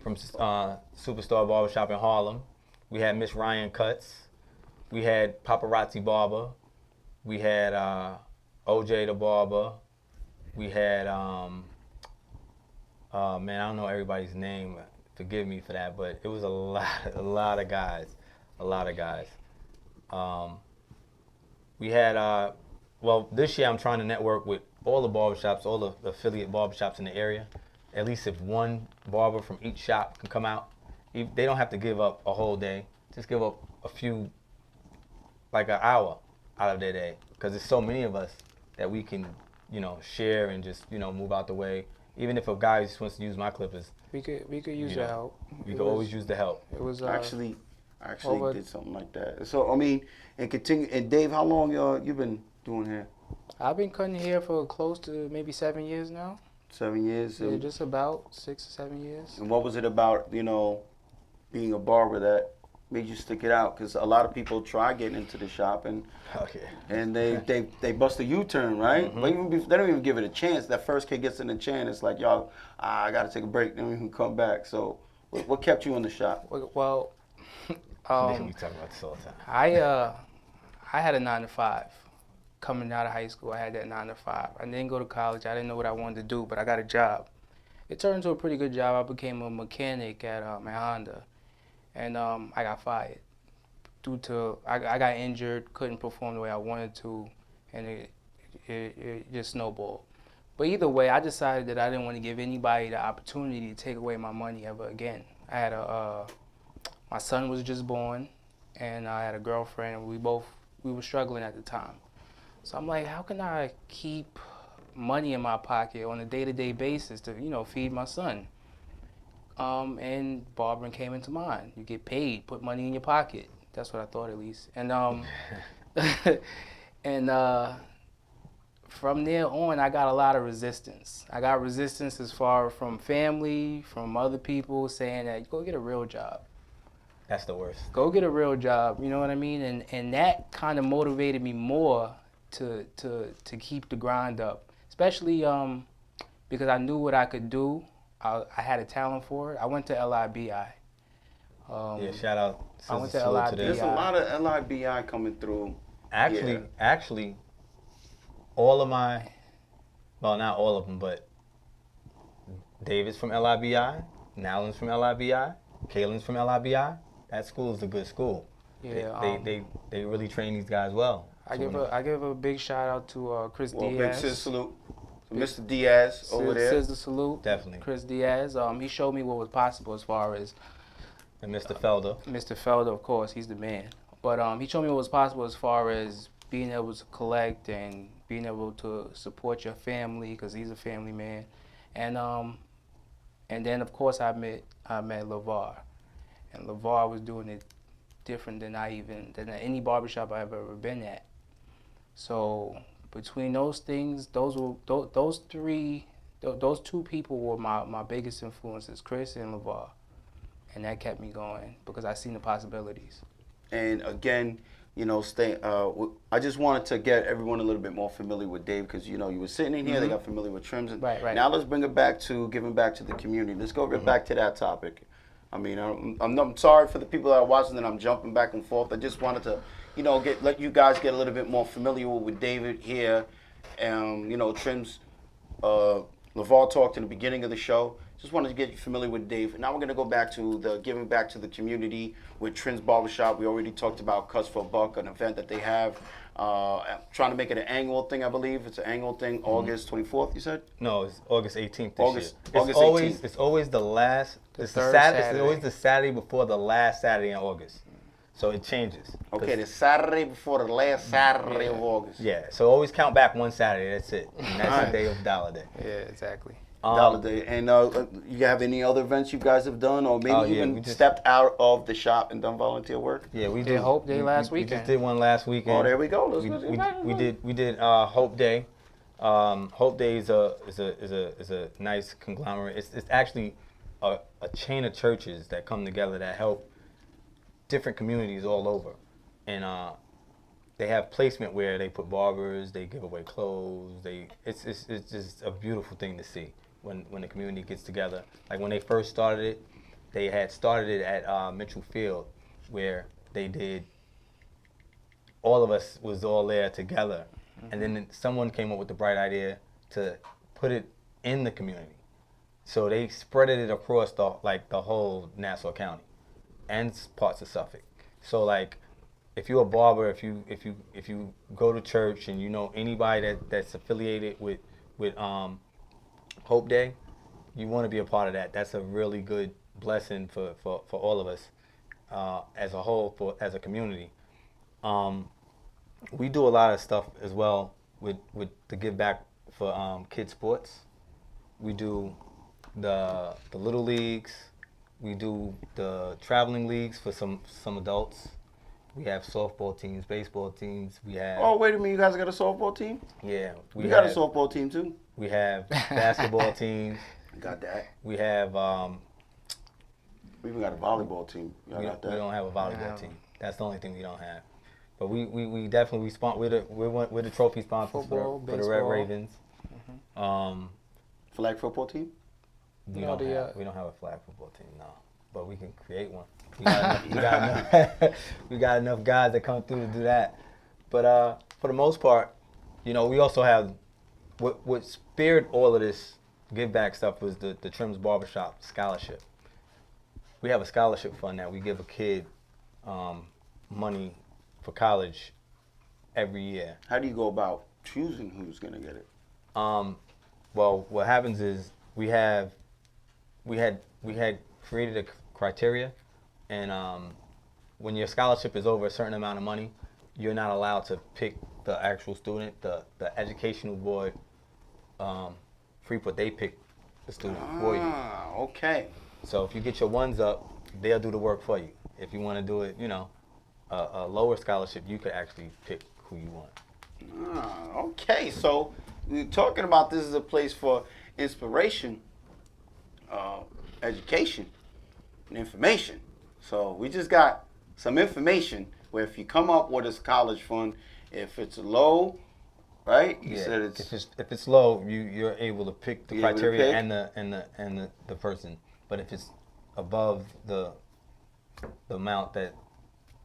Speaker 8: from Superstar Barbershop in Harlem. We had Miss Ryan Cuts. We had Paparazzi Barber. We had OJ the barber. We had man, I don't know everybody's name. Forgive me for that, but it was a lot of guys. We had well, this year I'm trying to network with all the barbershops, all the affiliate barbershops in the area. At least if one barber from each shop can come out, they don't have to give up a whole day. Just give up a few, like an hour out of their day, because there's so many of us that we can, share and just, move out the way. Even if a guy just wants to use my clippers,
Speaker 9: We could use the help.
Speaker 8: we could always use the help.
Speaker 9: It was
Speaker 7: Actually
Speaker 9: over-
Speaker 7: did something like that. So I mean, and continue. And Dave, how long you been doing hair?
Speaker 9: I've been cutting hair for close to maybe 7 years now.
Speaker 7: 7 years.
Speaker 9: Yeah, just about 6 or 7 years.
Speaker 7: And what was it about, being a barber that made you stick it out? Because a lot of people try getting into the shop and they bust a U-turn, right?
Speaker 8: Mm-hmm.
Speaker 7: But they don't even give it a chance. That first kid gets in the chain, it's like, y'all, I got to take a break, then we can come back. So what kept you in the shop?
Speaker 9: Well,
Speaker 8: we talk about this all the time.
Speaker 9: I had a 9 to 5. Coming out of high school, I had that 9 to 5. I didn't go to college. I didn't know what I wanted to do, but I got a job. It turned into a pretty good job. I became a mechanic at Honda, and I got fired due to I got injured, couldn't perform the way I wanted to, and it just snowballed. But either way, I decided that I didn't want to give anybody the opportunity to take away my money ever again. I had my son was just born, and I had a girlfriend, and we were struggling at the time. So I'm like, how can I keep money in my pocket on a day-to-day basis to, feed my son? And barbering came into mind. You get paid, put money in your pocket. That's what I thought, at least. And from there on, I got a lot of resistance. I got resistance as far from family, from other people saying that go get a real job.
Speaker 8: That's the worst.
Speaker 9: Go get a real job, you know what I mean? And that kind of motivated me more to keep the grind up, especially because I knew what I could do. I had a talent for it. I went to LIBI.
Speaker 8: Yeah, shout out.
Speaker 9: I went to
Speaker 8: Salute
Speaker 9: LIBI.
Speaker 8: them.
Speaker 7: There's a lot of LIBI coming through.
Speaker 8: Actually, all of my, well, not all of them, but David's from LIBI, Nalen's from LIBI, Kaylin's from LIBI. That school is a good school.
Speaker 9: Yeah,
Speaker 8: they really train these guys well.
Speaker 9: I give a big shout out to Chris Diaz.
Speaker 7: Big Sis Salute. So Mr. Diaz over there.
Speaker 9: ScissorSalute.
Speaker 8: Definitely.
Speaker 9: Chris Diaz. He showed me what was possible as far as
Speaker 8: And Mr. Felder.
Speaker 9: Mr. Felder, of course, he's the man. But he showed me what was possible as far as being able to collect and being able to support your family, because he's a family man. And then of course I met LeVar, and LeVar was doing it different than than any barbershop I've ever been at. So between those things, those two people were my biggest influences, Chris and LeVar. And that kept me going because I seen the possibilities.
Speaker 7: And again, I just wanted to get everyone a little bit more familiar with Dave, because you were sitting in here, they got familiar with trims. And
Speaker 9: Right.
Speaker 7: Now let's bring it back to giving back to the community. Let's go right back to that topic. I mean, I'm sorry for the people that are watching that I'm jumping back and forth. I just wanted to, let you guys get a little bit more familiar with David here. Trims, LeVar talked in the beginning of the show. Just wanted to get you familiar with Dave. Now we're going to go back to the giving back to the community with Trims Barbershop. We already talked about Cuts for a Buck, an event that they have. Trying to make it an annual thing, I believe. It's an annual thing, August 24th, you said?
Speaker 8: No, it's August 18th this
Speaker 7: August
Speaker 8: year.
Speaker 7: 18th.
Speaker 8: It's always the last, it's
Speaker 9: third
Speaker 8: it's always the Saturday before the last Saturday in August. So it changes.
Speaker 7: Okay, the Saturday before the last Saturday of August.
Speaker 8: Yeah, so always count back one Saturday, that's it. And that's the day of Dollar Day.
Speaker 9: Yeah, exactly.
Speaker 7: Dollar Day. And you have any other events you guys have done, or maybe even
Speaker 8: we
Speaker 7: stepped out of the shop and done volunteer work?
Speaker 8: Yeah, we
Speaker 9: did
Speaker 8: did
Speaker 9: Hope Day last
Speaker 8: We
Speaker 9: weekend.
Speaker 8: just did one last weekend.
Speaker 7: Oh, there we go.
Speaker 8: We did Hope Day. Hope Day is a nice conglomerate. It's actually a chain of churches that come together that help different communities all over, and they have placement where they put barbers, they give away clothes. It's just a beautiful thing to see when the community gets together. Like when they first started it, they had started it at Mitchell Field, where they did all of us was all there together. And then someone came up with the bright idea to put it in the community. So they spread it across the whole Nassau County and parts of Suffolk. So like, if you're a barber, if you go to church and you know anybody that's affiliated with Hope Day, you want to be a part of that. That's a really good blessing for all of us as a whole, as a community. We do a lot of stuff as well with the give back for kids sports. We do the little leagues. We do the traveling leagues for some adults. We have softball teams, baseball teams. We have.
Speaker 7: Oh, wait a minute! You guys got a softball team?
Speaker 8: Yeah,
Speaker 7: we got a softball team too.
Speaker 8: We have basketball teams.
Speaker 7: Got that.
Speaker 8: We have.
Speaker 7: We even got a volleyball team.
Speaker 8: We don't have a volleyball team. That's the only thing we don't have. But we definitely we're the trophy sponsors for the Red Ravens.
Speaker 7: Flag football team?
Speaker 8: We don't have a flag football team, no. But we can create one. We got enough guys that come through to do that. But for the most part, we also have what speared all of this give back stuff was the Trim's Barbershop Scholarship. We have a scholarship fund that we give a kid money for college every year.
Speaker 7: How do you go about choosing who's gonna get it?
Speaker 8: Well, what happens is we had created a criteria, and when your scholarship is over a certain amount of money, you're not allowed to pick the actual student. The educational board, Freeport, they pick the student for you.
Speaker 7: Ah, okay.
Speaker 8: So if you get your ones up, they'll do the work for you. If you want to do it, a lower scholarship, you could actually pick who you want.
Speaker 7: Ah, okay. So we're talking about this as a place for inspiration, education, and information. So we just got some information where if you come up with a college fund, if it's low, right? You said
Speaker 8: if it's low, you're able to pick the criteria and the person. But if it's above the amount that,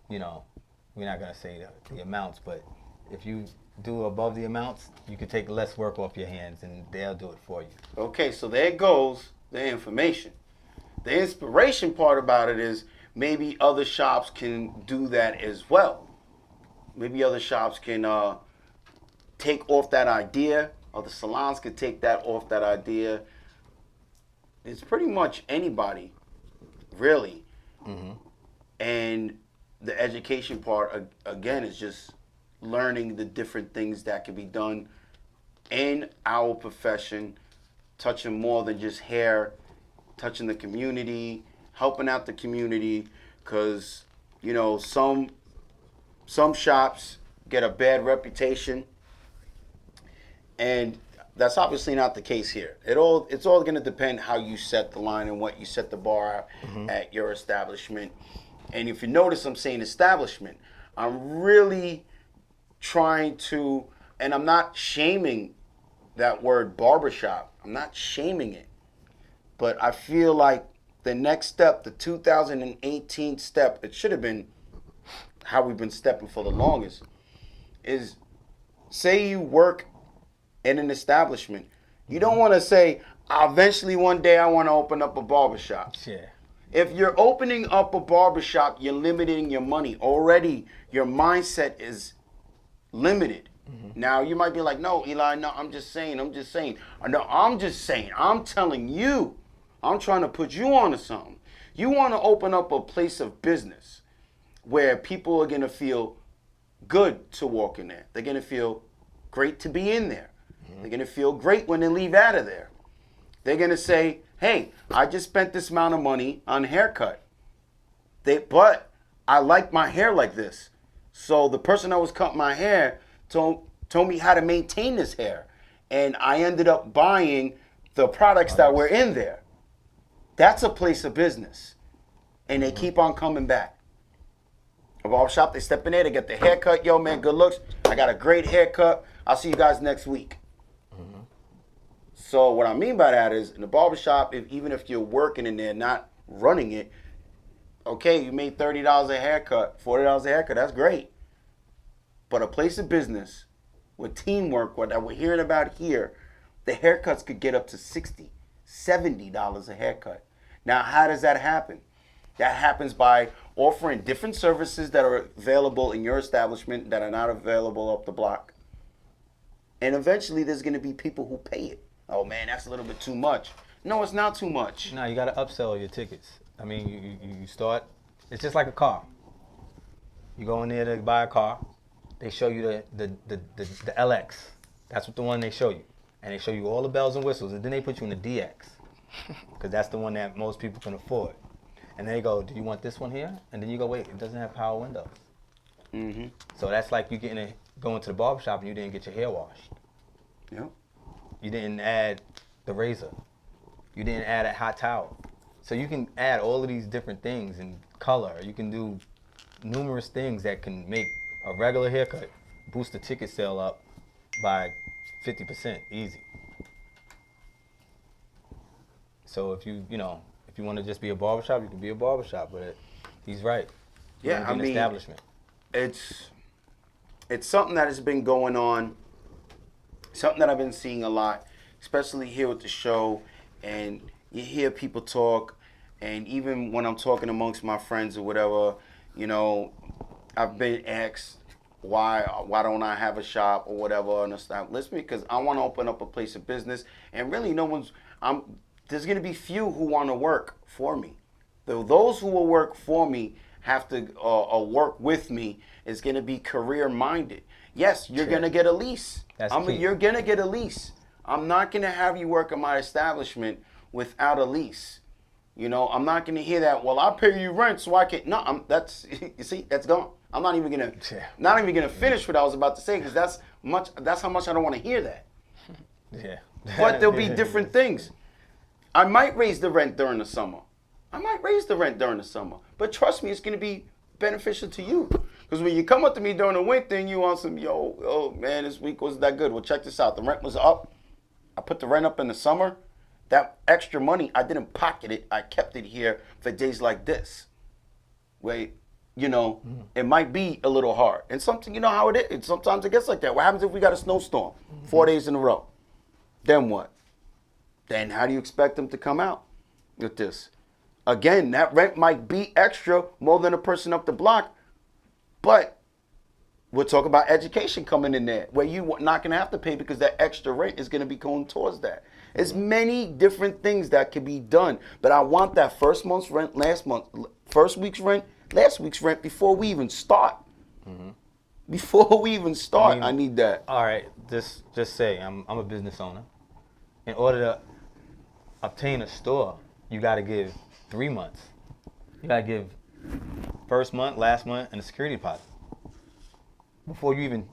Speaker 8: we're not gonna say the amounts, but if you do above the amounts, you can take less work off your hands and they'll do it for you.
Speaker 7: Okay, so there goes the information. The inspiration part about it is maybe other shops can do that as well. Maybe other shops can take off that idea, or the salons can take that off that idea. It's pretty much anybody, really. Mm-hmm. And the education part, again, is just learning the different things that can be done in our profession, touching more than just hair, touching the community, helping out the community, because some shops get a bad reputation, and that's obviously not the case here. It's all going to depend how you set the line and what you set the bar at your establishment. And if you notice, I'm saying establishment. I'm really trying to, and I'm not shaming that word barbershop. I'm not shaming it. But I feel like the next step, the 2018 step, it should have been how we've been stepping for the longest, is say you work in an establishment. You don't want to say, eventually one day I want to open up a barbershop.
Speaker 8: Yeah.
Speaker 7: If you're opening up a barbershop, you're limiting your money. Already, your mindset is limited. Mm-hmm. Now, you might be like, no, Eli, no, I'm just saying. No, I'm just saying. I'm telling you. I'm trying to put you onto something. You want to open up a place of business where people are going to feel good to walk in there. They're going to feel great to be in there. Mm-hmm. They're going to feel great when they leave out of there. They're going to say, hey, I just spent this amount of money on a haircut. But I like my hair like this. So the person that was cutting my hair told me how to maintain this hair. And I ended up buying the products that were in there. That's a place of business. And they keep on coming back. A barbershop, they step in there, they get the haircut. Yo, man, good looks. I got a great haircut. I'll see you guys next week. Mm-hmm. So what I mean by that is, in the barbershop, even if you're working in there, not running it, okay, you made $30 a haircut, $40 a haircut, that's great. But a place of business with teamwork, what that we're hearing about here, the haircuts could get up to $60, $70 a haircut. Now, how does that happen? That happens by offering different services that are available in your establishment that are not available up the block. And eventually there's going to be people who pay it. Oh man, that's a little bit too much. No, it's not too much.
Speaker 8: No, you got to upsell your tickets. I mean, you start, it's just like a car. You go in there to buy a car, they show you the LX. That's what the one they show you. And they show you all the bells and whistles, and then they put you in the DX. Because that's the one that most people can afford. And they go, do you want this one here? And then you go, wait, it doesn't have power windows.
Speaker 7: Mm-hmm.
Speaker 8: So that's like you going to the barbershop and you didn't get your hair washed.
Speaker 7: Yep.
Speaker 8: You didn't add the razor. You didn't add a hot towel. So you can add all of these different things in color. You can do numerous things that can make a regular haircut boost the ticket sale up by 50% easy. So if you want to just be a barbershop, you can be a barbershop, but he's right.
Speaker 7: Yeah, I mean,
Speaker 8: establishment.
Speaker 7: It's something that has been going on, something that I've been seeing a lot, especially here with the show, and you hear people talk, and even when I'm talking amongst my friends or whatever, you know, I've been asked why don't I have a shop or whatever and establishment, because I want to open up a place of business, and really there's going to be few who want to work for me. Those who will work for me have to work with me is going to be career minded. Yes, you're going to get a lease. You're going to get a lease. I'm not going to have you work in my establishment without a lease. You know, I'm not going to hear that. Well, I'll pay you rent so I can. No, you see, that's gone. I'm not even going to finish what I was about to say, because that's how much I don't want to hear that.
Speaker 8: Yeah.
Speaker 7: But there'll be different things. I might raise the rent during the summer. But trust me, it's going to be beneficial to you. Because when you come up to me during the winter and you want some, oh man, this week wasn't that good. Well, check this out. The rent was up. I put the rent up in the summer. That extra money, I didn't pocket it. I kept it here for days like this. Wait, it might be a little hard. And something, you know how it is. Sometimes it gets like that. What happens if we got a snowstorm 4 days in a row? Then what? Then how do you expect them to come out with this? Again, that rent might be extra more than a person up the block, but we'll talk about education coming in there, where you're not going to have to pay because that extra rent is going to be going towards that. There's many different things that can be done, but I want that first month's rent, first week's rent, last week's rent before we even start. Mm-hmm. Before we even start, I need that.
Speaker 8: All right, just say I'm a business owner. In order to obtain a store, you got to give 3 months. You got to give first month, last month, and a security deposit before you even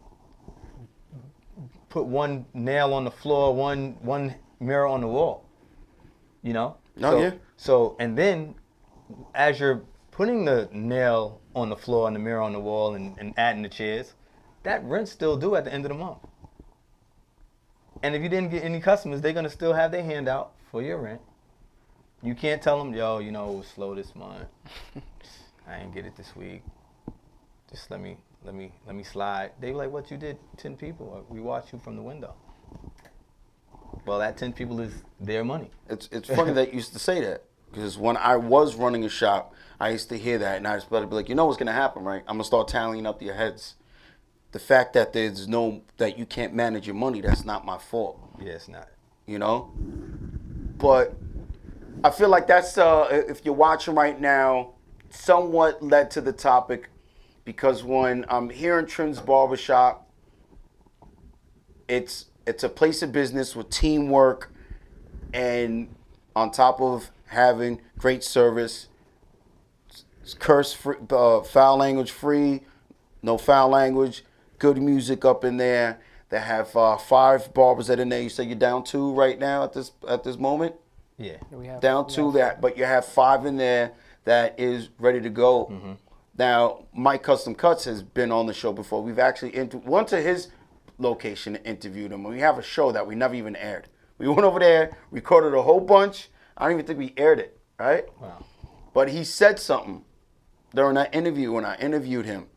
Speaker 8: put one nail on the floor, one mirror on the wall. So and then as you're putting the nail on the floor and the mirror on the wall and adding the chairs, that rent's still due at the end of the month. And if you didn't get any customers, they're gonna still have their hand out for your rent. You can't tell them, it was slow this month. I ain't get it this week. Just let me slide. They were like, what, you did 10 people? We watched you from the window. Well, that 10 people is their money.
Speaker 7: It's funny that you used to say that, because when I was running a shop, I used to hear that, and I used to be like, what's gonna happen, right? I'm gonna start tallying up your heads. The fact that that you can't manage your money, that's not my fault.
Speaker 8: Yeah, it's not.
Speaker 7: But I feel like that's, if you're watching right now, somewhat led to the topic, because when I'm here in Trim's Barbershop, it's a place of business with teamwork, and on top of having great service, curse free, foul language free, no foul language, good music up in there. They have 5 barbers that are in there. You say you're down 2 right now at this moment?
Speaker 8: Yeah.
Speaker 7: Down 2 that, but you have 5 in there that is ready to go. Mm-hmm. Now, Mike Custom Cuts has been on the show before. We've actually went to his location and interviewed him. We have a show that we never even aired. We went over there, recorded a whole bunch. I don't even think we aired it, right?
Speaker 8: Wow.
Speaker 7: But he said something during that interview when I interviewed him.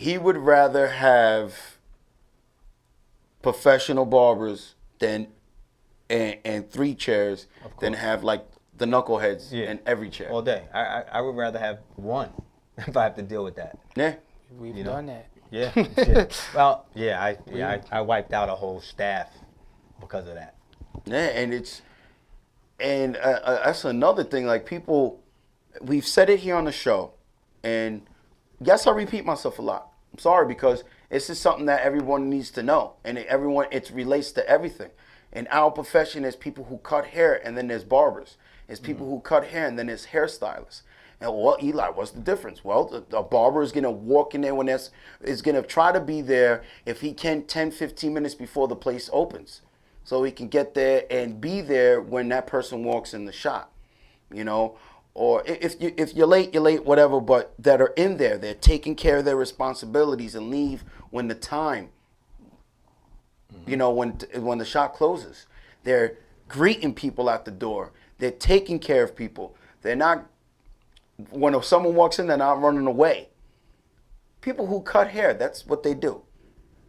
Speaker 7: he would rather have professional barbers than and 3 chairs than have like the knuckleheads in every chair.
Speaker 8: All day. I would rather have one if I have to deal with that.
Speaker 7: Yeah.
Speaker 9: We've done that.
Speaker 8: Yeah. Yeah. Well, yeah, I wiped out a whole staff because of that.
Speaker 7: Yeah, and that's another thing. Like people, we've said it here on the show, and yes, I repeat myself a lot. I'm sorry because this is something that everyone needs to know, and it relates to everything. In our profession, there's people who cut hair, and then there's barbers. There's people who cut hair, and then there's hairstylists. And well, Eli, what's the difference? Well, the barber is going to walk in there is going to try to be there if he can 10, 15 minutes before the place opens. So he can get there and be there when that person walks in the shop, you know? Or if you're late, whatever, but that are in there, they're taking care of their responsibilities and leave when the time, you know, when the shop closes. They're greeting people at the door. They're taking care of people. They're not, when someone walks in, they're not running away. People who cut hair, that's what they do.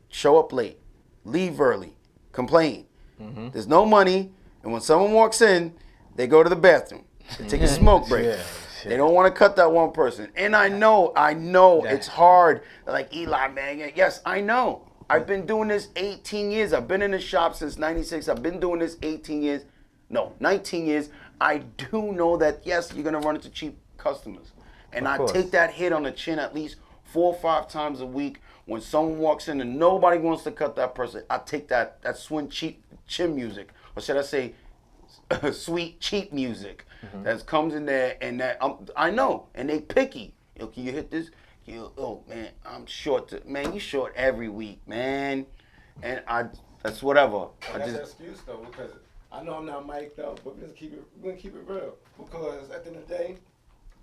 Speaker 7: Show up late, leave early, complain. There's no money, and when someone walks in, they go to the bathroom. They take a smoke break. Yeah, they don't want to cut that one person. And I know it's hard. Like, Eli, man, yes, I know. I've been doing this 18 years. I've been in the shop since 96. I've been doing this 19 years. I do know that, yes, you're going to run into cheap customers. And I take that hit on the chin at least 4 or 5 times a week. When someone walks in and nobody wants to cut that person, I take that swing chin music, or should I say sweet cheap music that comes in there, and that I know, and they picky. Yo, can you hit this? Oh man, I'm short. Man, you short every week, man. And that's whatever.
Speaker 10: That's an excuse though, because I know I'm not mic'd up, but we're gonna keep it real. Because at the end of the day,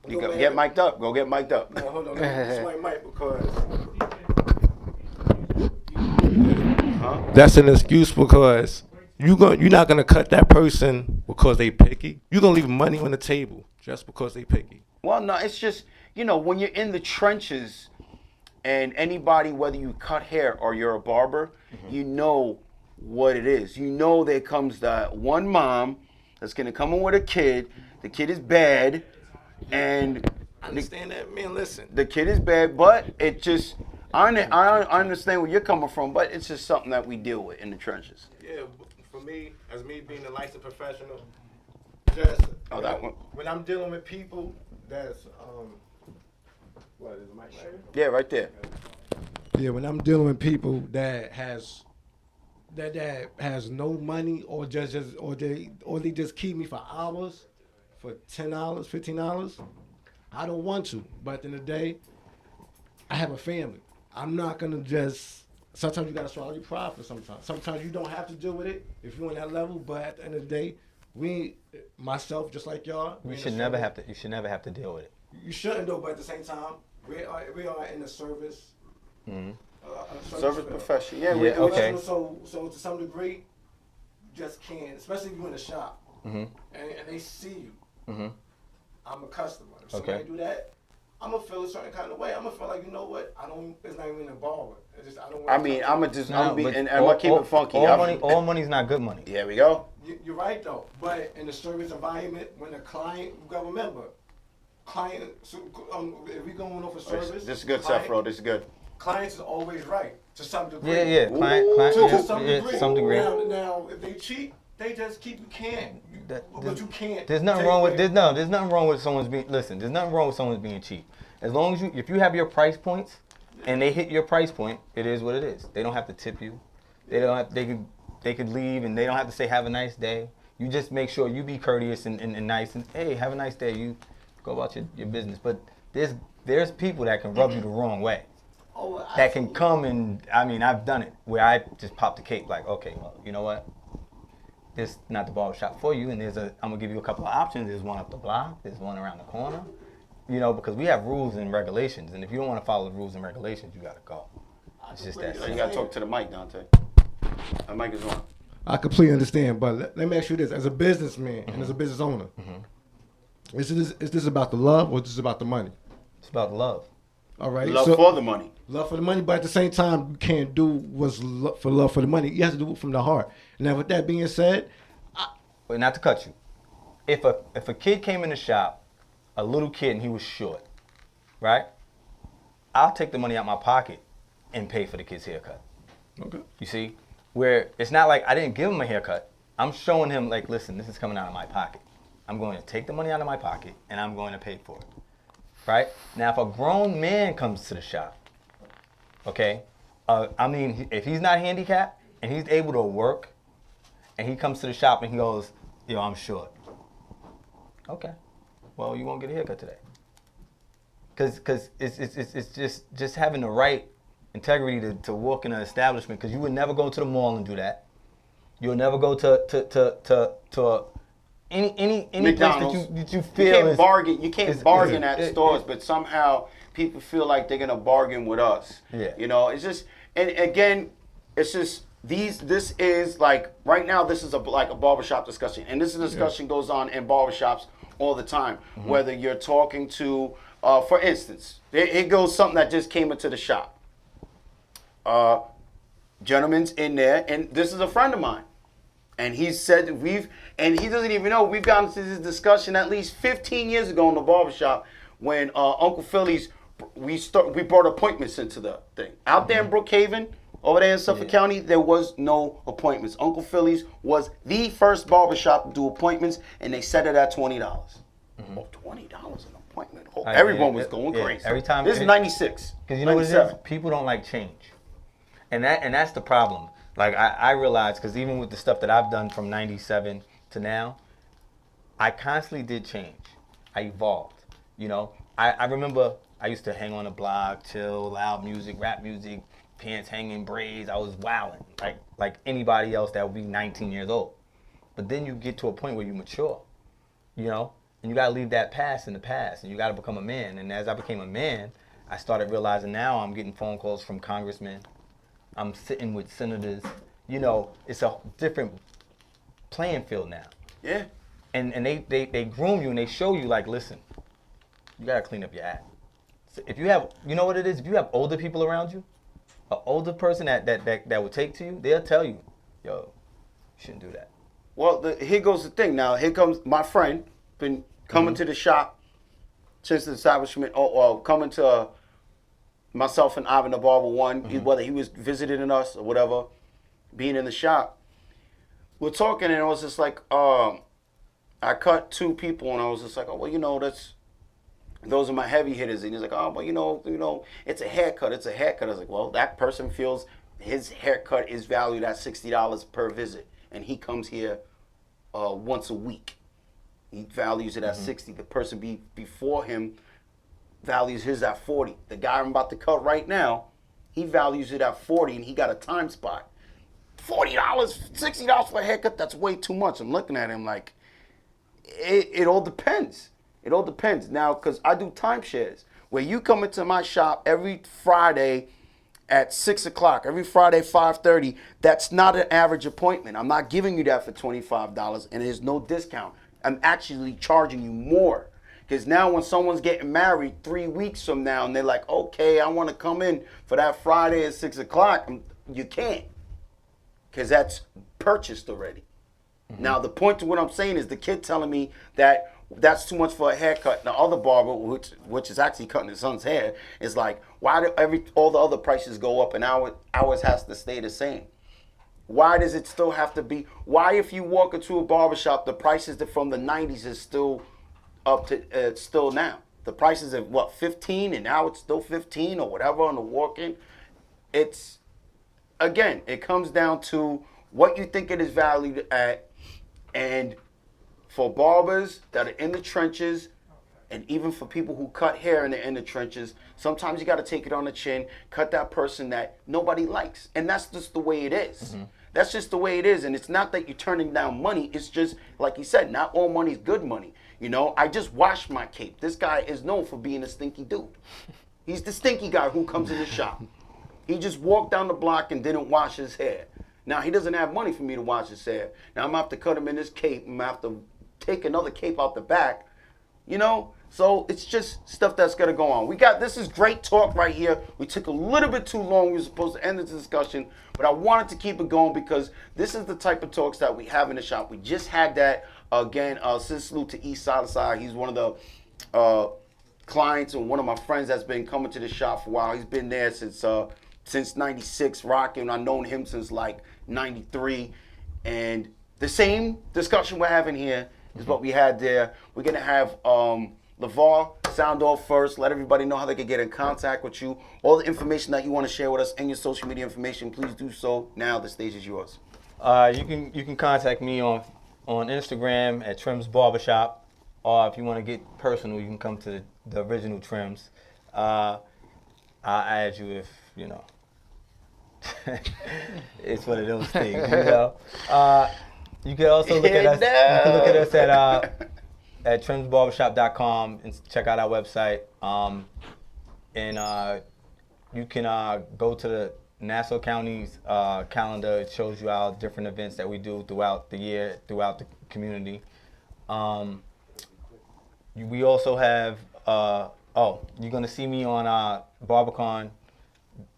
Speaker 7: you go get mic'd up. Go get mic'd up.
Speaker 10: No, hold on. This mic mic because that's an excuse because you're not gonna cut that person because they picky. You're gonna leave money on the table just because they picky.
Speaker 7: Well, no, it's just, you know, when you're in the trenches, and anybody, whether you cut hair or you're a barber, you know what it is. You know there comes that one mom that's gonna come in with a kid. The kid is bad, and
Speaker 10: I understand that, man. Listen,
Speaker 7: the kid is bad, but it just. I understand where you're coming from, but it's just something that we deal with in the trenches.
Speaker 10: Yeah, for me, as me being a licensed professional, just when I'm dealing with people that's what is the mic right here?
Speaker 7: Yeah, right there.
Speaker 10: Yeah, when I'm dealing with people that has no money or they just keep me for hours for $10, $15, I don't want to. But at the end of the day, I have a family. I'm not gonna just. Sometimes you gotta swallow your pride for sometimes. Sometimes you don't have to deal with it if you're on that level. But at the end of the day, myself, just like y'all,
Speaker 8: you should never have to. You should never have to deal with it.
Speaker 10: You shouldn't though. But at the same time, we are in the service.
Speaker 7: Service profession. Yeah.
Speaker 8: Okay.
Speaker 10: So to some degree, you just can't. Especially if you're in the shop and they see you. I'm a customer. If somebody do that, I'm gonna feel a certain kind of way. I'm gonna feel like, you know what? It's not even a barber. It's just I don't.
Speaker 7: I'm gonna keep it funky.
Speaker 8: All money's not good money.
Speaker 7: There we go.
Speaker 10: You're right though. But in the service environment, when the client, you gotta remember, if we going off a service,
Speaker 7: this is good, Sefro. This is good.
Speaker 10: Clients is always right to some degree.
Speaker 8: Yeah. Client
Speaker 10: to some degree.
Speaker 8: Some degree.
Speaker 10: Now, if they cheat, they just keep. You can't. But you can't.
Speaker 8: There's nothing wrong with there's nothing wrong with someone's being. Listen, there's nothing wrong with someone's being cheap. As long as if you have your price points, and they hit your price point, it is what it is. They don't have to tip you. They don't have. They could leave, and they don't have to say have a nice day. You just make sure you be courteous and nice, and hey, have a nice day. You go about your business. But there's people that can rub you the wrong way. That can come and I've done it where I just pop the cape like, okay, well, you know what? This not the barbershop for you, and I'm gonna give you a couple of options. There's one up the block. There's one around the corner. You know, because we have rules and regulations, and if you don't want to follow the rules and regulations, you gotta go. It's just that.
Speaker 7: You gotta talk to the mic, Dante. The mic is on.
Speaker 10: I completely understand, but let me ask you this: as a businessman and as a business owner, is this about the love or is this about the money?
Speaker 8: It's about the love.
Speaker 10: All right.
Speaker 7: Love for the money.
Speaker 10: Love for the money, but at the same time, you can't do what's for love for the money. You have to do it from the heart. Now, with that being said,
Speaker 8: But not to cut you. If a kid came in the shop, a little kid, and he was short, right? I'll take the money out my pocket and pay for the kid's haircut.
Speaker 10: okay.
Speaker 8: You see? Where it's not like I didn't give him a haircut. I'm showing him like, listen, this is coming out of my pocket. I'm going to take the money out of my pocket and I'm going to pay for it. Right? Now, if a grown man comes to the shop, okay, I mean, if he's not handicapped and he's able to work and he comes to the shop and he goes, yo, I'm short. Okay. Well, you won't get a haircut today. Because it's just having the right integrity to walk in an establishment, because you would never go to the mall and do that. You'll never go to any
Speaker 7: McDonald's.
Speaker 8: place that you
Speaker 7: You
Speaker 8: feel
Speaker 7: can't
Speaker 8: is,
Speaker 7: bargain. You can't bargain
Speaker 8: is-
Speaker 7: at stores, but somehow people feel like they're gonna bargain with us.
Speaker 8: Yeah.
Speaker 7: You know, it's just, and again, it's just this is like right now. This is like a barbershop discussion, and this discussion goes on in barbershops all the time.
Speaker 8: Mm-hmm.
Speaker 7: Whether you're talking to, for instance, it goes something that just came into the shop. Gentleman's in there, and this is a friend of mine. And he said and he doesn't even know, we've gotten into this discussion at least 15 years ago in the barbershop when Uncle Philly's, we brought appointments into the thing. Out there in Brookhaven, over there in Suffolk County, there was no appointments. Uncle Philly's was the first barbershop to do appointments, and they set it at $20. Oh, $20 an appointment. Oh, everyone was going crazy.
Speaker 8: Every time.
Speaker 7: This is 96.
Speaker 8: Because you know what it
Speaker 7: 97.
Speaker 8: is? People don't like change. And that's the problem. Like I realize, because even with the stuff that I've done from 97 to now, I constantly did change. I evolved. You know, I remember I used to hang on the block, chill, loud music, rap music, pants hanging, braids. I was wilding like anybody else that would be 19 years old. But then you get to a point where you mature, you know, and you gotta leave that past in the past, and you gotta become a man. And as I became a man, I started realizing now I'm getting phone calls from congressmen. I'm sitting with senators. You know, it's a different playing field now.
Speaker 7: Yeah.
Speaker 8: And they groom you and they show you, like, listen, you gotta clean up your act. So if you have, you know what it is? If you have older people around you, an older person that would take to you, they'll tell you, yo, you shouldn't do that.
Speaker 7: Well, here goes the thing. Now, here comes my friend, been coming to the shop since the establishment, or coming to myself and Ivan the Barber one, whether he was visiting us or whatever, being in the shop. We're talking, and I was just like, I cut two people, and I was just like, oh, well, you know, those are my heavy hitters. And he's like, oh, well, you know, it's a haircut. It's a haircut. I was like, well, that person feels his haircut is valued at $60 per visit, and he comes here once a week. He values it at 60. The person before him values his at 40. The guy I'm about to cut right now, he values it at 40, and he got a time spot. $40, $60 for a haircut, that's way too much. I'm looking at him like, it all depends. It all depends. Now, because I do timeshares, where you come into my shop every Friday at 6 o'clock, every Friday 5:30, that's not an average appointment. I'm not giving you that for $25, and there's no discount. I'm actually charging you more. Because now when someone's getting married 3 weeks from now, and they're like, okay, I want to come in for that Friday at 6 o'clock, you can't. Because that's purchased already. Now, the point to what I'm saying is the kid telling me that that's too much for a haircut. The other barber, which is actually cutting his son's hair, is like, why do all the other prices go up and ours has to stay the same? Why does it still have to be? Why, if you walk into a barbershop, the prices from the 90s is still up to still now? The prices of what, 15, and now it's still 15 or whatever on the walk-in. It's, again, it comes down to what you think it is valued at. And for barbers that are in the trenches, and even for people who cut hair and they're in the trenches, sometimes you got to take it on the chin, cut that person that nobody likes. And that's just the way it is. That's just the way it is. And it's not that you're turning down money. It's just, like you said, not all money is good money. You know, I just washed my cape. This guy is known for being a stinky dude. He's the stinky guy who comes in the shop. He just walked down the block and didn't wash his hair. Now, he doesn't have money for me to wash his hair. Now, I'm going to have to cut him in this cape. I'm going to have to take another cape out the back. You know, So it's just stuff that's gonna go on. This is great talk right here. We took a little bit too long. We were supposed to end the discussion, but I wanted to keep it going because this is the type of talks that we have in the shop. We just had that again. ScissorSalute to East Side of Side. He's one of the clients and one of my friends that's been coming to the shop for a while. He's been there since '96, rocking. I've known him since like '93, and the same discussion we're having here is what we had there. We're gonna have LeVar sound off first. Let everybody know how they can get in contact with you. All the information that you want to share with us and your social media information, please do so now. The stage is yours.
Speaker 8: You can contact me on Instagram at Trims Barbershop, or if you want to get personal, you can come to the original Trims. I'll add you if you know. It's one of those things, you know. You can also look at us. You can look at us at trimsbarbershop.com and check out our website. And you can go to the Nassau County's calendar. It shows you our different events that we do throughout the year, throughout the community. We also have, you're going to see me on BarberCon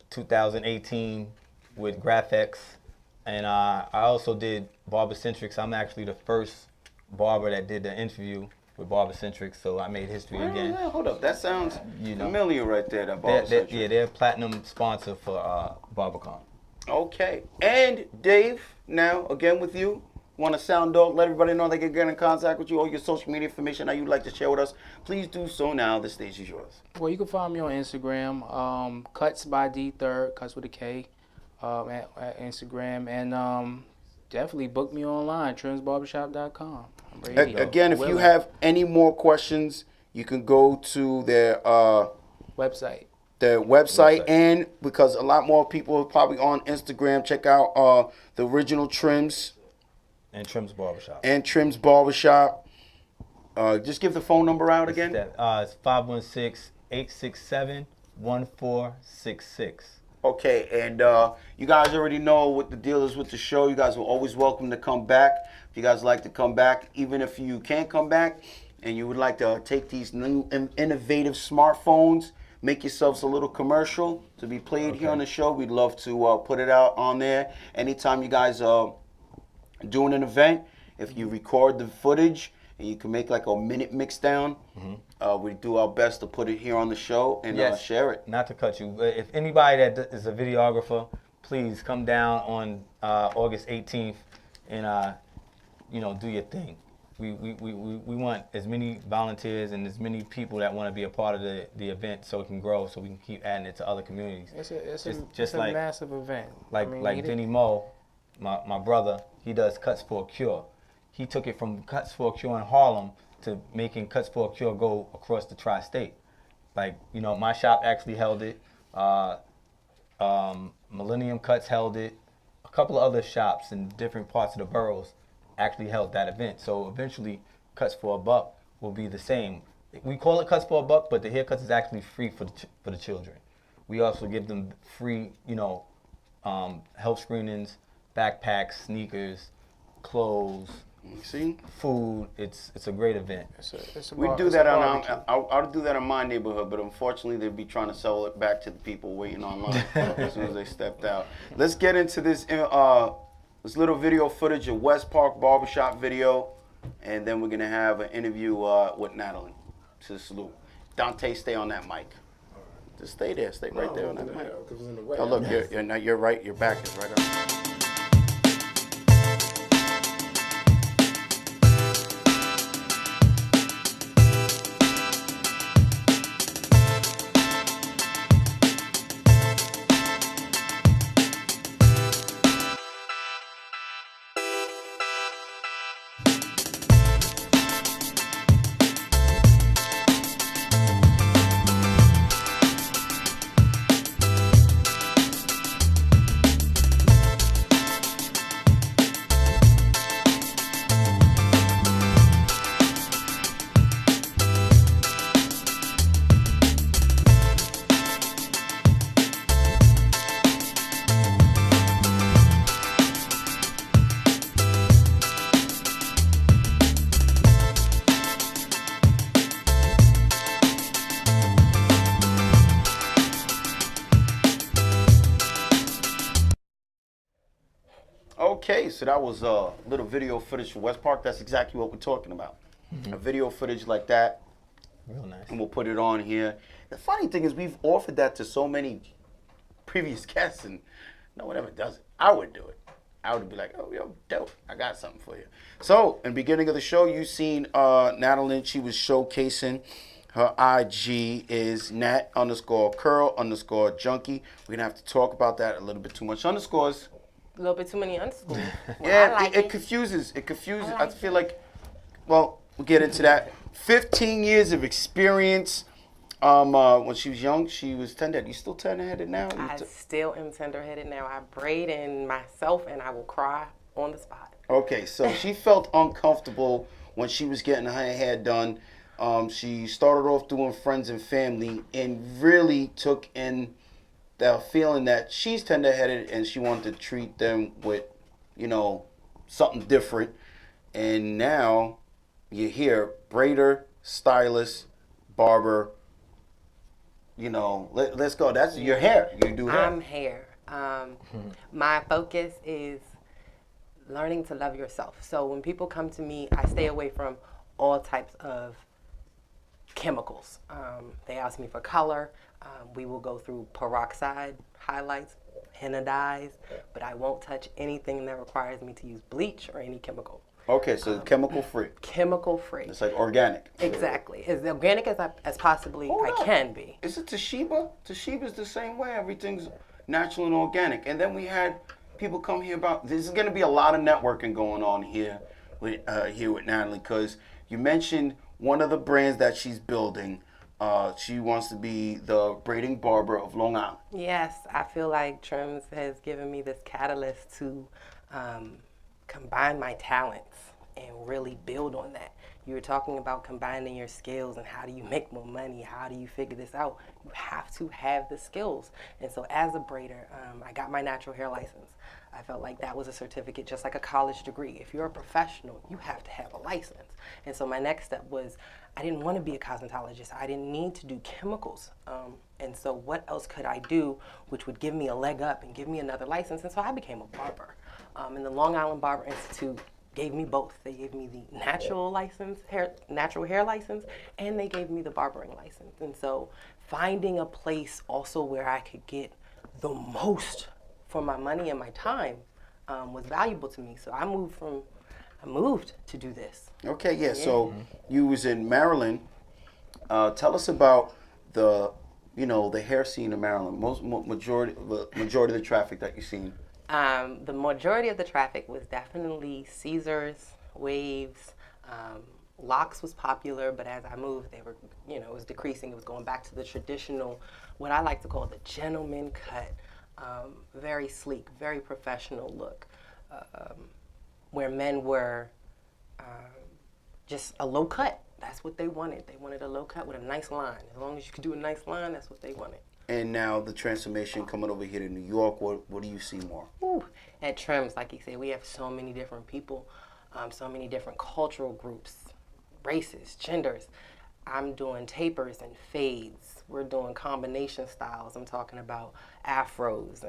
Speaker 8: 2018 with GraphX. And I also did Barbercentrics. I'm actually the first barber that did the interview with Barbercentrics, so I made history again.
Speaker 7: Hold up, that sounds familiar right there, that Barbercentrics.
Speaker 8: Yeah, they're a platinum sponsor for BarberCon.
Speaker 7: Okay, and Dave, now again with you. Want to sound off, let everybody know they can get in contact with you, all your social media information that you'd like to share with us. Please do so now. The stage is yours.
Speaker 9: Well, you can find me on Instagram, Cuts by D3rd, Cuts with a K, at Instagram, and definitely book me online, trimsbarbershop.com.
Speaker 7: Again, if you have any more questions, you can go to their
Speaker 9: website.
Speaker 7: And because a lot more people are probably on Instagram, check out the original Trims.
Speaker 8: And Trims Barbershop.
Speaker 7: Just give the phone number out again.
Speaker 8: It's 516-867-1466.
Speaker 7: Okay, and you guys already know what the deal is with the show. You guys are always welcome to come back. If you guys like to come back, even if you can't come back, and you would like to take these new innovative smartphones, make yourselves a little commercial to be played here on the show, we'd love to put it out on there. Anytime you guys are doing an event, if you record the footage and you can make like a minute mix down, we do our best to put it here on the show and share it.
Speaker 8: Not to cut you, but if anybody that is a videographer, please come down on August 18th and do your thing. We want as many volunteers and as many people that want to be a part of the event so it can grow, so we can keep adding it to other communities.
Speaker 9: It's a massive event.
Speaker 8: Like Denny Moe, my brother, he does Cuts for a Cure. He took it from Cuts for a Cure in Harlem to making Cuts for a Cure go across the tri-state. My shop actually held it. Millennium Cuts held it. A couple of other shops in different parts of the boroughs actually held that event. So eventually, Cuts for a Buck will be the same. We call it Cuts for a Buck, but the haircuts is actually free for the children. We also give them free, health screenings, backpacks, sneakers, clothes, food. It's a great event.
Speaker 7: I'll do that in my neighborhood, but unfortunately they'd be trying to sell it back to the people waiting online as soon as they stepped out. Let's get into this little video footage of West Park Barbershop video, and then we're gonna have an interview with Natalie. ScissorSalute. Dante, stay on that mic. Just stay there. Stay right there on that mic. Oh, look, you're right. Your back is right up. Okay, so that was a little video footage from West Park. That's exactly what we're talking about. A video footage like that.
Speaker 8: Real nice.
Speaker 7: And we'll put it on here. The funny thing is we've offered that to so many previous guests and no one ever does it. I would do it. I would be like, oh, yo, dope. I got something for you. So, in the beginning of the show, you seen Natalie. She was showcasing her IG is Nat_curl_junkie. We're going to have to talk about that a little bit too much underscores.
Speaker 11: A little bit too many underscores. Well,
Speaker 7: Yeah,
Speaker 11: I like
Speaker 7: it confuses. It confuses. I feel like, well, we'll get into that. 15 years of experience. When she was young, she was tender-headed. You still tender-headed now?
Speaker 11: I still am tender-headed now. I braid in myself and I will cry on the spot.
Speaker 7: Okay, so she felt uncomfortable when she was getting her hair done. She started off doing friends and family and really took in the feeling that she's tender-headed and she wanted to treat them with, something different. And now you're here, braider, stylist, barber. Let's go. That's your hair. You do hair.
Speaker 11: I'm hair. My focus is learning to love yourself. So when people come to me, I stay away from all types of chemicals. They ask me for color. We will go through peroxide highlights, henna dyes, but I won't touch anything that requires me to use bleach or any chemical.
Speaker 7: Okay, so chemical free.
Speaker 11: Chemical free.
Speaker 7: It's like organic.
Speaker 11: Exactly. As organic as possibly I can be.
Speaker 7: Is it Toshiba? Toshiba's the same way. Everything's natural and organic. And then we had people come here about. There's going to be a lot of networking going on here with Natalie, because you mentioned one of the brands that she's building. She wants to be the braiding barber of Long Island.
Speaker 11: Yes, I feel like Trims has given me this catalyst to combine my talents and really build on that. You were talking about combining your skills and how do you make more money, how do you figure this out? You have to have the skills. And so as a braider, I got my natural hair license. I felt like that was a certificate, just like a college degree. If you're a professional, you have to have a license. And so my next step was, I didn't want to be a cosmetologist. I didn't need to do chemicals. And so what else could I do which would give me a leg up and give me another license? And so I became a barber. And the Long Island Barber Institute gave me both. They gave me the natural hair license, and they gave me the barbering license. And so finding a place also where I could get the most for my money and my time was valuable to me. So I moved to do this.
Speaker 7: Okay, yeah. So you was in Maryland. Tell us about the hair scene in Maryland. Majority of the traffic that you've seen.
Speaker 11: The majority of the traffic was definitely Caesars, Waves. Locks was popular, but as I moved, they were, it was decreasing. It was going back to the traditional, what I like to call the gentleman cut. Very sleek, very professional look, where men were just a low cut. That's what they wanted. They wanted a low cut with a nice line. As long as you could do a nice line, that's what they wanted.
Speaker 7: And now the transformation coming over here to New York, what do you see more?
Speaker 11: Ooh, at Trims, like you said, we have so many different people, so many different cultural groups, races, genders. I'm doing tapers and fades. We're doing combination styles. I'm talking about afros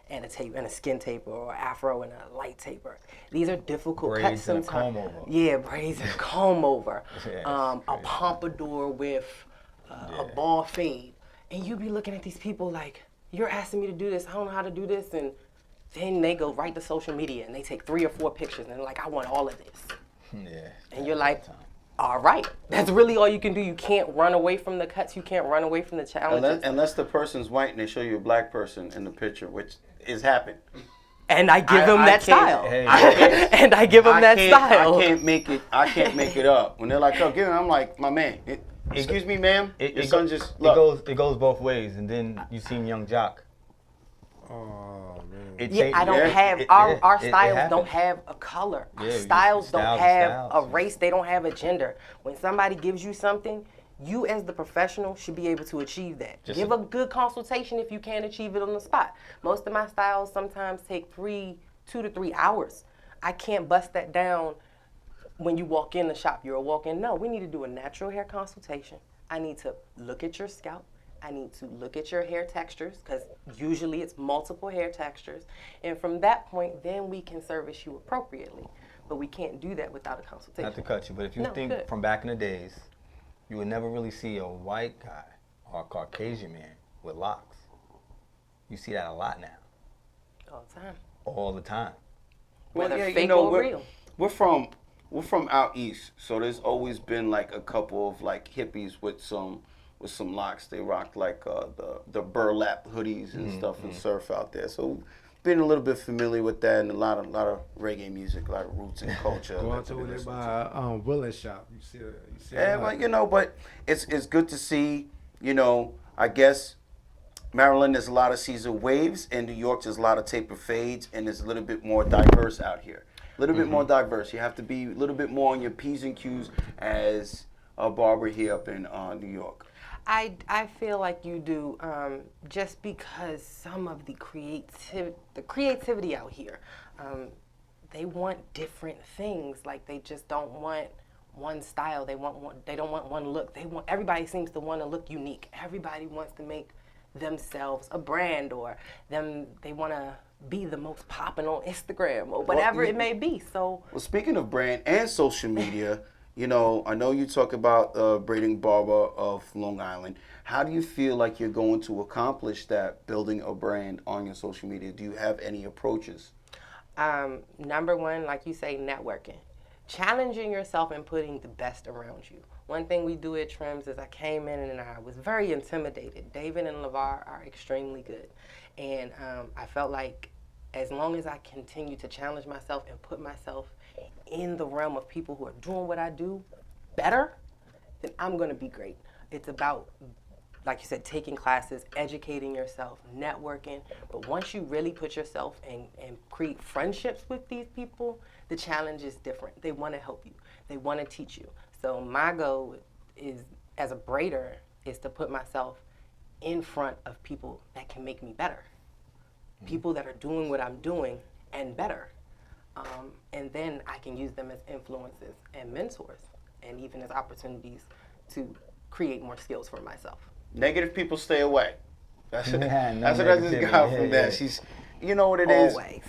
Speaker 11: and a taper and a skin taper, or afro and a light taper. These are difficult
Speaker 8: braids
Speaker 11: cuts sometimes.
Speaker 8: and a comb over.
Speaker 11: Yeah, braids and comb over.
Speaker 8: Yes,
Speaker 11: a pompadour with a ball fade. And you be looking at these people like, you're asking me to do this, I don't know how to do this, and then they go right to social media and they take 3 or 4 pictures and they're like, I want all of this.
Speaker 8: Yeah.
Speaker 11: And you're like, all right, that's really all you can do. You can't run away from the cuts, you can't run away from the challenges.
Speaker 7: Unless the person's white and they show you a black person in the picture, which is happened.
Speaker 11: And I give them that style.
Speaker 7: I can't make it up. When they're like, oh, give him, I'm like, my man. Excuse me, ma'am. Your son just look.
Speaker 8: It goes both ways, and then you seen Young Jock.
Speaker 10: Oh man.
Speaker 11: I don't have our styles don't have a color. Our styles don't have a race. They don't have a gender. When somebody gives you something, you as the professional should be able to achieve that. Give a good consultation if you can't achieve it on the spot. Most of my styles sometimes take 2 to 3 hours. I can't bust that down when you walk in the shop. You're a walk-in. No, we need to do a natural hair consultation. I need to look at your scalp. I need to look at your hair textures, because usually it's multiple hair textures. And from that point, then we can service you appropriately. But we can't do that without a consultation.
Speaker 8: Not to cut you, but if you
Speaker 11: No,
Speaker 8: think
Speaker 11: good.
Speaker 8: from back in the days, you would never really see a white guy or a Caucasian man with locks. You see that a lot now.
Speaker 11: All the time.
Speaker 8: All the time.
Speaker 11: Whether
Speaker 7: yeah,
Speaker 11: fake or real.
Speaker 7: We're from out east, so there's always been like a couple of like hippies with some locks. They rock like the burlap hoodies and stuff and surf out there. So been a little bit familiar with that, and a lot of reggae music, a lot of roots and culture.
Speaker 10: Go out to where they buy Willis shop. You see
Speaker 7: Yeah, but it's good to see. I guess Maryland, there's a lot of Caesar waves. In New York, there's a lot of taper fades, and it's a little bit more diverse out here. A little bit more diverse. You have to be a little bit more on your P's and Q's as a barber here up in New York.
Speaker 11: I feel like you do, just because some of the creativity out here, they want different things. Like, they just don't want one style. They don't want one look. Everybody seems to want to look unique. Everybody wants to make themselves a brand, or they want to be the most popping on Instagram or whatever it may be. So,
Speaker 7: well, speaking of brand and social media, I know you talk about braiding barber of Long Island. How do you feel like you're going to accomplish that, building a brand on your social media? Do you have any approaches?
Speaker 11: Number one, like you say, networking. Challenging yourself and putting the best around you. One thing we do at Trims is I came in and I was very intimidated. David and LeVar are extremely good. And I felt like as long as I continue to challenge myself and put myself in the realm of people who are doing what I do better, then I'm going to be great. It's about, like you said, taking classes, educating yourself, networking. But once you really put yourself and create friendships with these people, the challenge is different. They want to help you. They want to teach you. So my goal is, as a braider, is to put myself in front of people that can make me better. People that are doing what I'm doing and better. And then I can use them as influences and mentors, and even as opportunities to create more skills for myself.
Speaker 7: Negative people stay away. That's what I just
Speaker 8: negativity.
Speaker 7: got from that. She's, you know what it is.
Speaker 11: Always.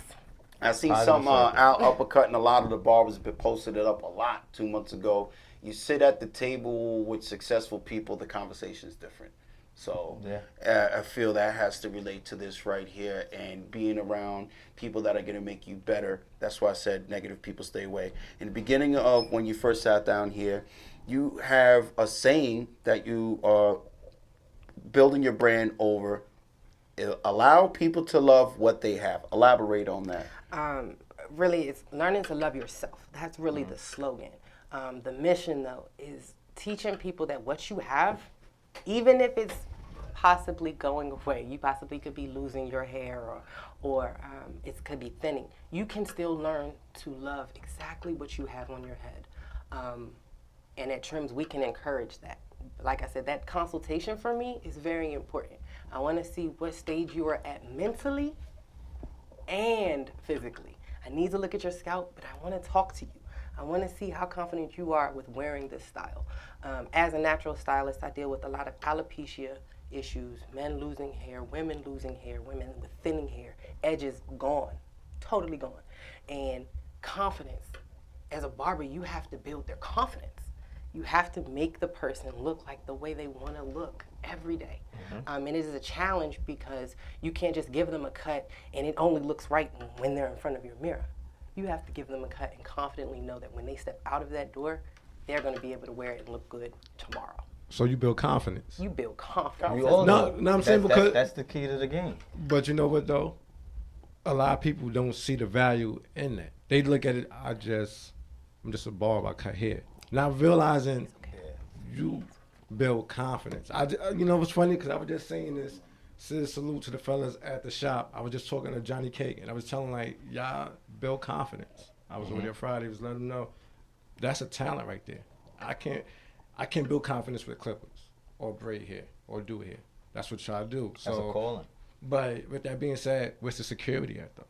Speaker 7: I see some out uppercutting. A lot of the barbers have been posted it up a lot 2 months ago. You sit at the table with successful people, the conversation is different. So I feel that has to relate to this right here, and being around people that are going to make you better. That's why I said negative people stay away. In the beginning of when you first sat down here, you have a saying that you are building your brand over. Allow people to love what they have. Elaborate on that.
Speaker 11: Really, it's learning to love yourself. That's really the slogan. The mission, though, is teaching people that what you have, even if it's possibly going away, you possibly could be losing your hair, or it could be thinning, you can still learn to love exactly what you have on your head. And at Trims, we can encourage that. Like I said, that consultation for me is very important. I want to see what stage you are at mentally and physically. I need to look at your scalp, but I want to talk to you. I want to see how confident you are with wearing this style. As a natural stylist, I deal with a lot of alopecia issues, men losing hair, women losing hair, women with thinning hair, edges gone, totally gone. And confidence. As a barber, you have to build their confidence. You have to make the person look like the way they want to look every day. And it is a challenge because you can't just give them a cut and it only looks right when they're in front of your mirror. You have to give them a cut and confidently know that when they step out of that door, they're going to be able to wear it and look good tomorrow.
Speaker 10: So you build confidence.
Speaker 11: You build confidence.
Speaker 8: We all
Speaker 10: No, I'm saying because
Speaker 8: that's the key to the game.
Speaker 10: But you know what though? A lot of people don't see the value in that. They look at it, I'm just a barber, I cut hair. Not realizing you build confidence. You know what's funny? Because I was just saying this, ScissorSalute to the fellas at the shop. I was just talking to Johnny Cake, and I was telling like, y'all build confidence. I was over there Friday, was letting them know that's a talent right there. I can't build confidence with clippers or braid hair or do hair. That's what y'all do. So,
Speaker 8: That's a calling.
Speaker 10: But with that being said, where's the security at though?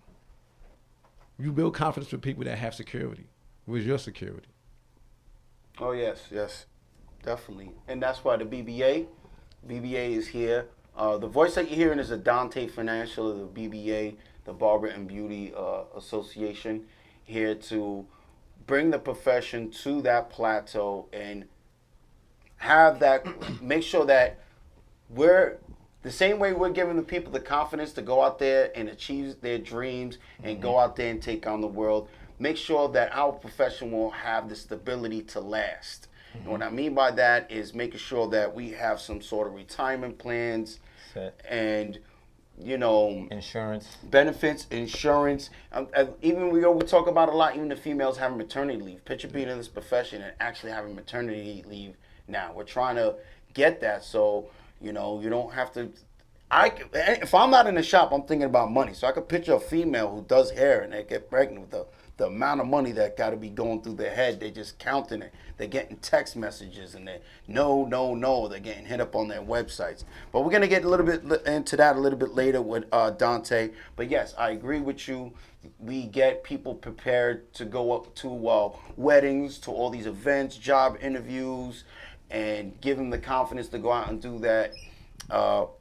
Speaker 10: You build confidence with people that have security. Where's your security?
Speaker 7: Oh yes, definitely. And that's why the BBA BBA is here. The voice that you're hearing is a Dante Financial of the BBA, the Barber and Beauty Association, here to bring the profession to that plateau and have that, make sure that we're the same way we're giving the people the confidence to go out there and achieve their dreams and go out there and take on the world. Make sure that our profession will have the stability to last. And what I mean by that is making sure that we have some sort of retirement plans and, you know,
Speaker 8: insurance,
Speaker 7: benefits, insurance. Even we talk about a lot, even the females having maternity leave. Picture being in this profession and actually having maternity leave now. We're trying to get that so, you know, you don't have to. If I'm not in the shop, I'm thinking about money. So I could picture a female who does hair and they get pregnant with the amount of money that got to be going through their head. They're just counting it. They're getting text messages and they no. They're getting hit up on their websites. But we're gonna get a little bit into that a little bit later with Dante. But yes, I agree with you. We get people prepared to go up to weddings, to all these events, job interviews, and give them the confidence to go out and do that.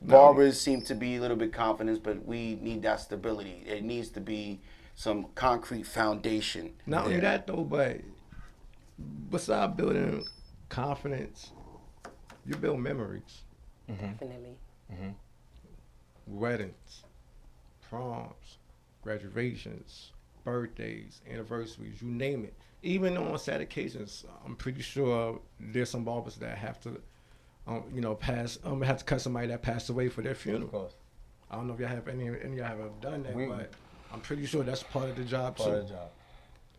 Speaker 7: Barbers seem to be a little bit confident, but we need that stability. It needs to be some concrete foundation.
Speaker 10: Not only that though, but besides building confidence, you build memories.
Speaker 11: Definitely.
Speaker 10: Weddings, proms, graduations, birthdays, anniversaries, you name it. Even on sad occasions, I'm pretty sure there's some barbers that have to, have to cut somebody that passed away for their funeral.
Speaker 8: Of course.
Speaker 10: I don't know if y'all have any of y'all have done that, but I'm pretty sure that's part of the job too.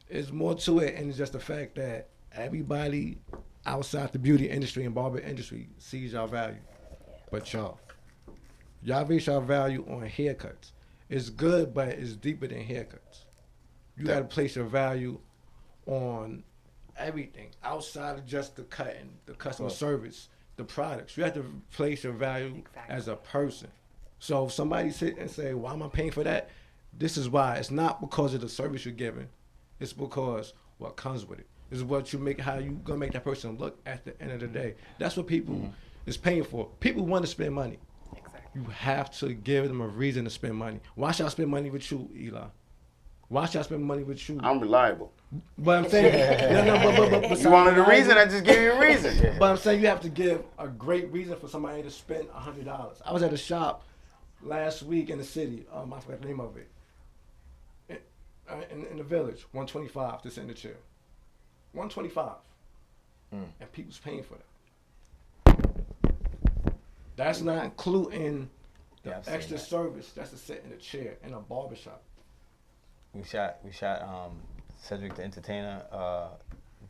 Speaker 10: It's more to it, and it's just the fact that everybody outside the beauty industry and barber industry sees y'all value, but y'all base y'all value on haircuts. It's good, but it's deeper than haircuts. You got to place your value on everything outside of just the cutting, the customer service, the products. You have to place your value as a person. So if somebody sit and say, why am I paying for that? This is why. It's not because of the service you're giving. It's because what comes with it. It's what you make, how you gonna make that person look at the end of the day. That's what people is paying for. People want to spend money. You have to give them a reason to spend money. Why should I spend money with you, Eli? Why should I spend money with you?
Speaker 7: I'm reliable.
Speaker 10: But I'm saying, but
Speaker 7: you wanted a reason, I just gave you a reason.
Speaker 10: But I'm saying you have to give a great reason for somebody to spend $100. I was at a shop last week in the city. I forgot the name of it. In the village, 125 to sit in the chair. 125. And people's paying for that. That's not including the extra service that's to sit in a chair in a barbershop.
Speaker 8: We shot Cedric the Entertainer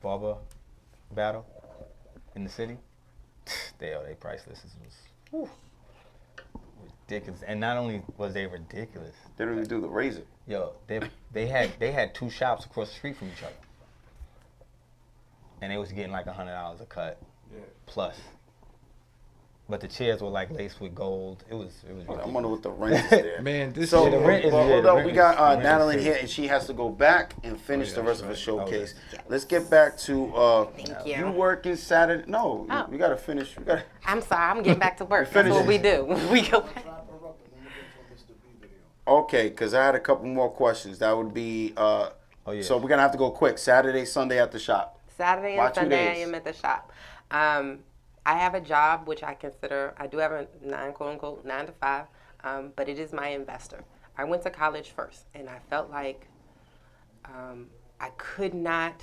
Speaker 8: barber battle in the city. They price lists was ridiculous, and not only was they ridiculous,
Speaker 7: they don't even do the razor.
Speaker 8: Yo, they had two shops across the street from each other, and they was getting like $100 a cut plus. But the chairs were like laced with gold. It was ridiculous.
Speaker 7: I wonder what the rent is there.
Speaker 10: Man, this
Speaker 7: so,
Speaker 10: is
Speaker 7: the rent is hold up, we got Natalie here, and she has to go back and finish the rest of the showcase. Let's get back to you working Saturday. No, we got to finish.
Speaker 11: I'm sorry, I'm getting back to work. That's what we do. We go back.
Speaker 7: Okay, because I had a couple more questions. That would be, so we're going to have to go quick. Saturday, Sunday at the shop.
Speaker 11: Saturday and Sunday I am at the shop. I have a job which I consider, I do have a quote unquote 9 to 5, but it is my investor. I went to college first and I felt like I could not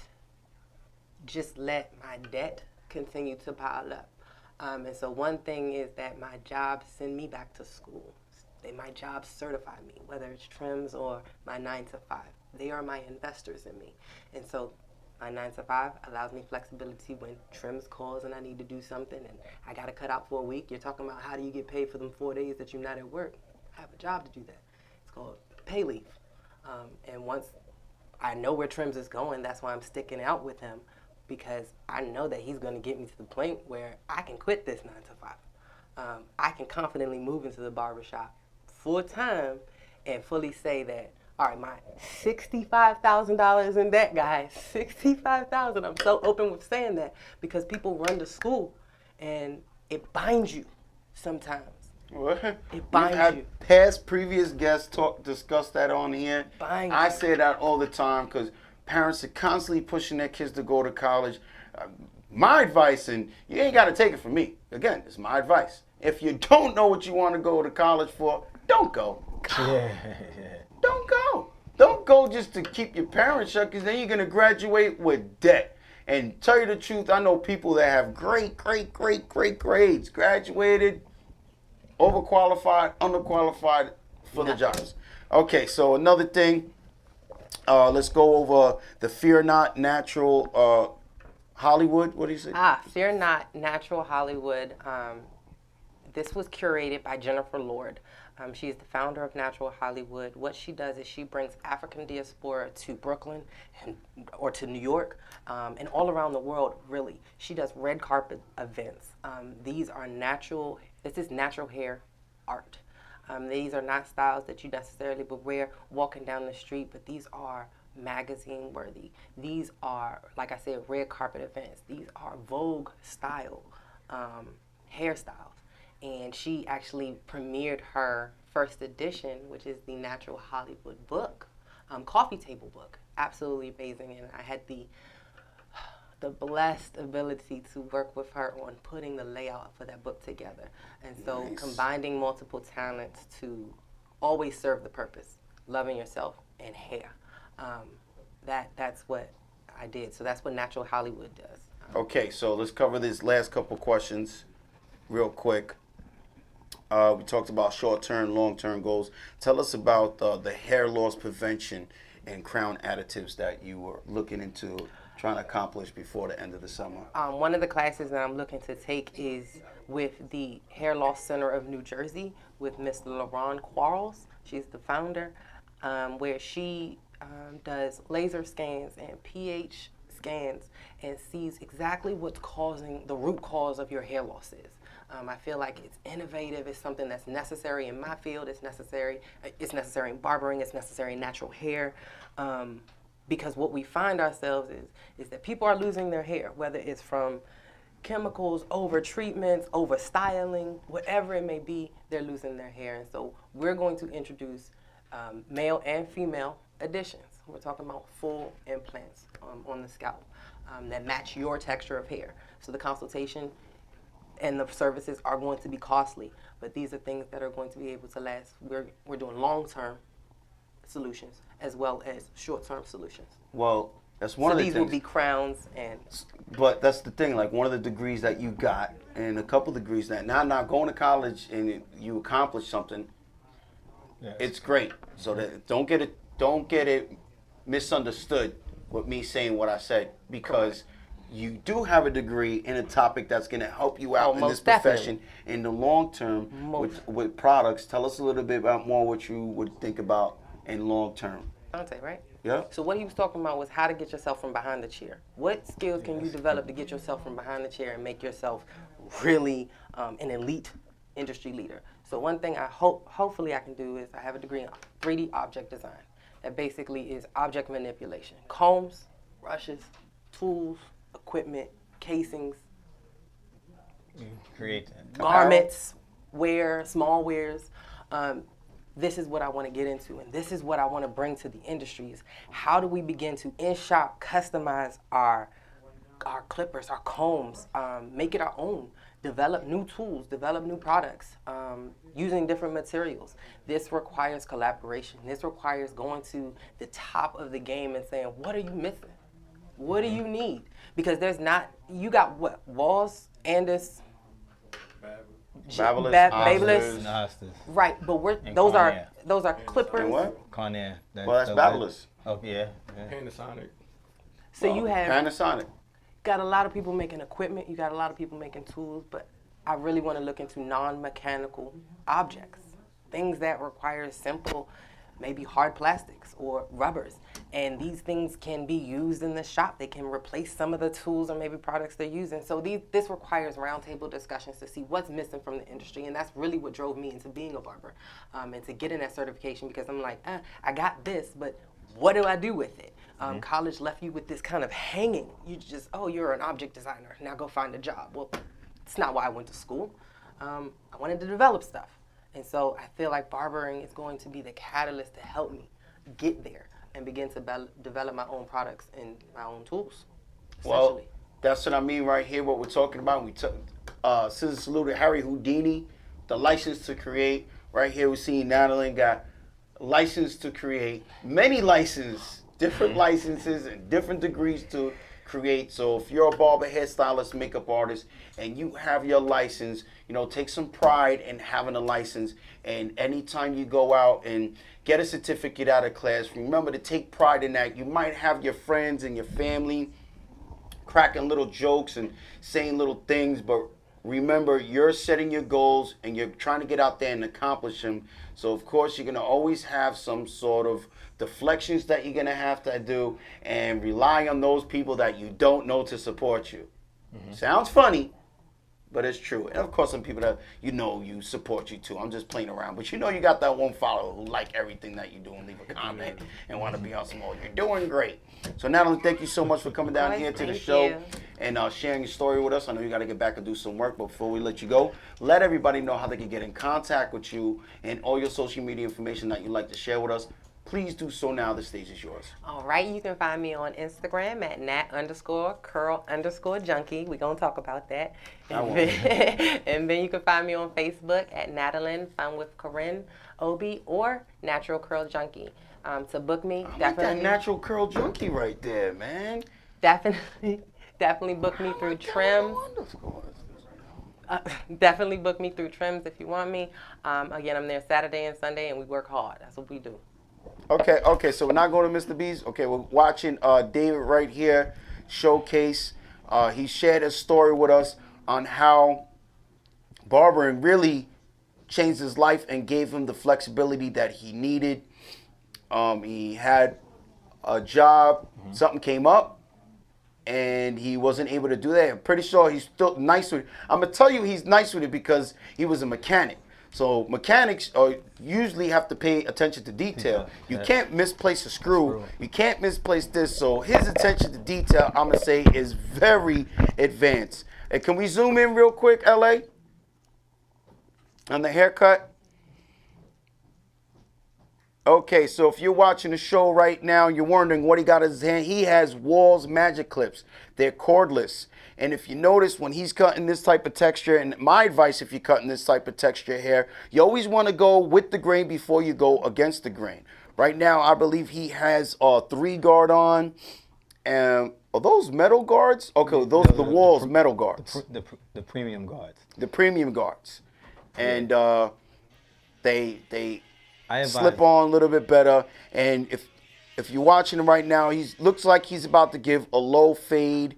Speaker 11: just let my debt continue to pile up. And so one thing is that my job send me back to school. My jobs certify me, whether it's trims or my 9 to 5. They are my investors in me. And so my 9 to 5 allows me flexibility when trims calls and I need to do something and I got to cut out for a week. You're talking about how do you get paid for them 4 days that you're not at work. I have a job to do that. It's called pay leave. And once I know where trims is going, that's why I'm sticking out with him, because I know that he's going to get me to the point where I can quit this 9 to 5. I can confidently move into the barbershop full time and fully say that, all right, my $65,000 in debt, guys. $65,000. I'm so open with saying that because people run to school and it binds you. sometimes.
Speaker 7: What?
Speaker 11: It binds
Speaker 7: We've had
Speaker 11: you.
Speaker 7: previous guests discuss that on here.
Speaker 11: Binds
Speaker 7: I
Speaker 11: you.
Speaker 7: say that all the time because parents are constantly pushing their kids to go to college. My advice, and you ain't got to take it from me. Again, it's my advice. If you don't know what you want to go to college for, don't go. Don't go. Don't go just to keep your parents shut, because then you're going to graduate with debt. And tell you the truth, I know people that have great grades, graduated, overqualified, underqualified for the jobs. Okay, so another thing, let's go over the Fear Not Natural Hollywood. What do you say?
Speaker 11: Fear Not Natural Hollywood. This was curated by Jennifer Lord. She's the founder of Natural Hollywood. What she does is she brings African diaspora to Brooklyn or to New York and all around the world, really. She does red carpet events. These are natural, this is natural hair art. These are not styles that you necessarily would wear walking down the street, but these are magazine worthy. These are, like I said, red carpet events. These are Vogue style hairstyles. And she actually premiered her first edition, which is the Natural Hollywood book, coffee table book. Absolutely amazing. And I had the blessed ability to work with her on putting the layout for that book together. And so combining multiple talents to always serve the purpose, loving yourself and hair. That's what I did. So that's what Natural Hollywood does.
Speaker 7: Okay, so let's cover these last couple questions real quick. We talked about short-term, long-term goals. Tell us about the hair loss prevention and crown additives that you were looking into trying to accomplish before the end of the summer.
Speaker 11: One of the classes that I'm looking to take is with the Hair Loss Center of New Jersey with Miss LaRon Quarles. She's the founder, where she does laser scans and pH scans and sees exactly what's causing the root cause of your hair loss is. I feel like it's innovative. It's something that's necessary in my field. It's necessary in barbering. It's necessary in natural hair. Because what we find ourselves is that people are losing their hair, whether it's from chemicals, over treatments, over styling, whatever it may be, they're losing their hair. And so we're going to introduce male and female additions. We're talking about full implants on the scalp that match your texture of hair. So the consultation and the services are going to be costly, but these are things that are going to be able to last. We're doing long-term solutions as well as short-term solutions.
Speaker 7: Well, that's one of the things.
Speaker 11: So these will be crowns and...
Speaker 7: But that's the thing, like one of the degrees that you got and a couple degrees that now going to college and you accomplish something, it's great. So that don't get it misunderstood with me saying what I said, because you do have a degree in a topic that's going to help you out in this profession in the long term with products. Tell us a little bit about more what you would think about in long term.
Speaker 11: Dante, right?
Speaker 7: Yeah.
Speaker 11: So what he was talking about was how to get yourself from behind the chair. What skills can you develop to get yourself from behind the chair and make yourself really an elite industry leader? So one thing I hopefully I can do is I have a degree in 3D object design. That basically is object manipulation. Combs, brushes, tools, equipment, casings,
Speaker 8: create that.
Speaker 11: Garments, wear, small wares. This is what I want to get into, and this is what I want to bring to the industry is how do we begin to in-shop customize our clippers, our combs, make it our own, develop new tools, develop new products, using different materials. This requires collaboration. This requires going to the top of the game and saying, what are you missing? What do you need? Because there's not, you got what? Walls, Andis, Babyliss. Right, but those are clippers.
Speaker 7: And what?
Speaker 8: Conair.
Speaker 7: Well, that's Babyliss.
Speaker 8: Oh, yeah.
Speaker 10: Panasonic.
Speaker 11: So you have
Speaker 7: Panasonic.
Speaker 11: Got a lot of people making equipment, you got a lot of people making tools, but I really want to look into non-mechanical objects, things that require simple, maybe hard plastics or rubbers. And these things can be used in the shop. They can replace some of the tools or maybe products they're using. So this requires roundtable discussions to see what's missing from the industry. And that's really what drove me into being a barber and to getting that certification, because I'm like, I got this, but what do I do with it? College left you with this kind of hanging. You just, you're an object designer. Now go find a job. Well, it's not why I went to school. I wanted to develop stuff. And so I feel like barbering is going to be the catalyst to help me get there and begin to develop my own products and my own tools.
Speaker 7: Well, that's what I mean right here, what we're talking about. We took ScissorSalute, Harry Houdini, the license to create. Right here we're seeing Natalie got license to create, many licenses, different licenses and different degrees to create. So if you're a barber, hairstylist, makeup artist, and you have your license, you know, take some pride in having a license. And anytime you go out and get a certificate out of class, remember to take pride in that. You might have your friends and your family cracking little jokes and saying little things, but remember, you're setting your goals and you're trying to get out there and accomplish them. So of course you're going to always have some sort of deflections that you're going to have to do, and rely on those people that you don't know to support you. Sounds funny, but it's true. And of course some people that you know you support you too. I'm just playing around, but you know you got that one follower who like everything that you do and leave a comment and want to be on some more. You're doing great. So Natalie, thank you so much for coming down here to the show and sharing your story with us. I know you got to get back and do some work, but before we let you go, let everybody know how they can get in contact with you and all your social media information that you'd like to share with us. Please do so now. The stage is yours.
Speaker 11: All right, you can find me on Instagram at nat_curl_junkie. We're going to talk about that. And then you can find me on Facebook at Natalie Fun with Corinne Obi or Natural Curl Junkie. To book me,
Speaker 7: I like
Speaker 11: definitely.
Speaker 7: that Natural Curl Junkie right there, man.
Speaker 11: Definitely book me through Trims. Definitely book me through Trims if you want me. Again, I'm there Saturday and Sunday, and we work hard. That's what we do.
Speaker 7: Okay, so we're not going to Mr. B's. Okay, we're watching David right here showcase. He shared a story with us on how barbering really changed his life and gave him the flexibility that he needed. He had a job, something came up, and he wasn't able to do that. I'm pretty sure he's still nice with it. I'm going to tell you he's nice with it because he was a mechanic. So mechanics usually have to pay attention to detail. You can't misplace a screw. You can't misplace this. So his attention to detail, I'm going to say, is very advanced. And can we zoom in real quick, LA? On the haircut? Okay, so if you're watching the show right now, you're wondering what he got in his hand. He has Walls Magic Clips. They're cordless. And if you notice when he's cutting this type of texture, and my advice if you're cutting this type of texture hair, you always want to go with the grain before you go against the grain. Right now, I believe he has a 3-guard on. And are those metal guards? Okay, those are the Walls metal guards.
Speaker 8: The premium guards.
Speaker 7: The premium guards. And they
Speaker 8: I
Speaker 7: slip on a little bit better. And if you're watching him right now, looks like he's about to give a low fade.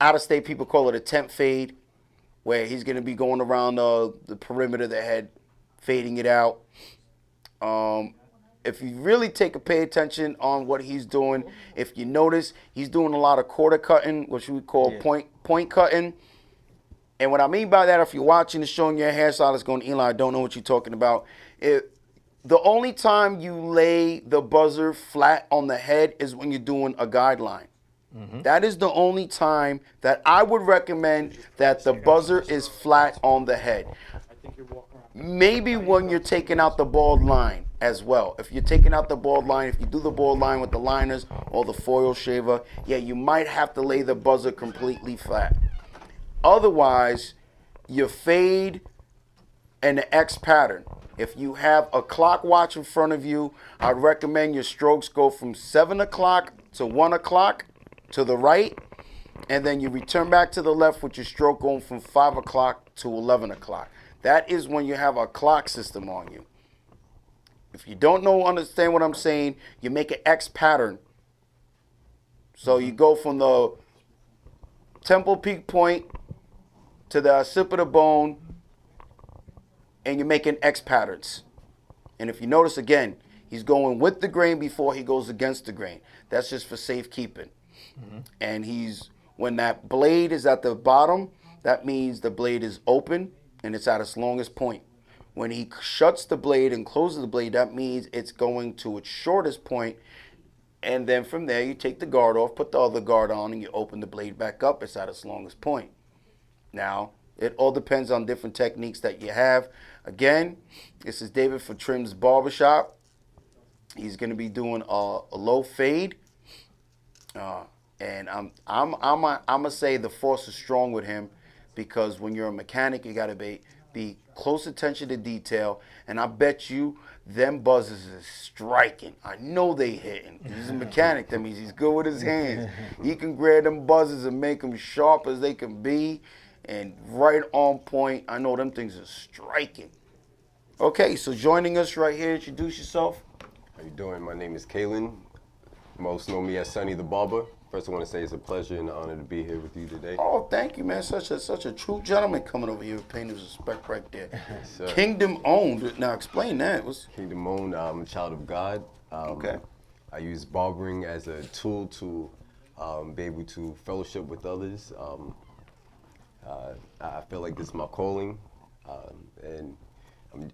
Speaker 7: Out of state people call it a temp fade, where he's going to be going around the perimeter of the head, fading it out. If you really pay attention on what he's doing, if you notice, he's doing a lot of quarter cutting, which we call point cutting. And what I mean by that, if you're watching and showing your hairstylist going, Eli, I don't know what you're talking about. The only time you lay the buzzer flat on the head is when you're doing a guideline. That is the only time that I would recommend that the buzzer is flat on the head. Maybe when you're taking out the bald line as well. If you're taking out the bald line, if you do the bald line with the liners or the foil shaver, yeah, you might have to lay the buzzer completely flat. Otherwise, your fade and the X pattern. If you have a clock watch in front of you, I'd recommend your strokes go from 7 o'clock to 1 o'clock to the right, and then you return back to the left with your stroke going from 5 o'clock to 11 o'clock. That is when you have a clock system on you. If you don't understand what I'm saying, you make an X pattern. So you go from the temple peak point to the occipital of the bone, and you're making X patterns. And if you notice again, he's going with the grain before he goes against the grain. That's just for safekeeping. And when that blade is at the bottom, that means the blade is open and it's at its longest point. When he shuts the blade and closes the blade, that means it's going to its shortest point. And then from there, you take the guard off, put the other guard on, and you open the blade back up. It's at its longest point. Now, It all depends on different techniques that you have. Again, this is David for Trim's Barbershop. He's going to be doing a low fade. And I'm gonna say the force is strong with him, because when you're a mechanic, you gotta be close attention to detail. And I bet you them buzzers is striking. I know they hitting. He's a mechanic. That means he's good with his hands. He can grab them buzzers and make them sharp as they can be, and right on point. I know them things are striking. Okay, so joining us right here, introduce yourself.
Speaker 12: How you doing? My name is Kalen. Most know me as Sonny the Barber. First, I want to say it's a pleasure and an honor to be here with you today.
Speaker 7: Oh, thank you, man. Such a true gentleman coming over here, paying his respect right there.
Speaker 12: Yes, sir.
Speaker 7: Kingdom owned. Now explain that.
Speaker 12: Kingdom owned. I'm a child of God.
Speaker 7: Okay.
Speaker 12: I use barbering as a tool to be able to fellowship with others. I feel like this is my calling, and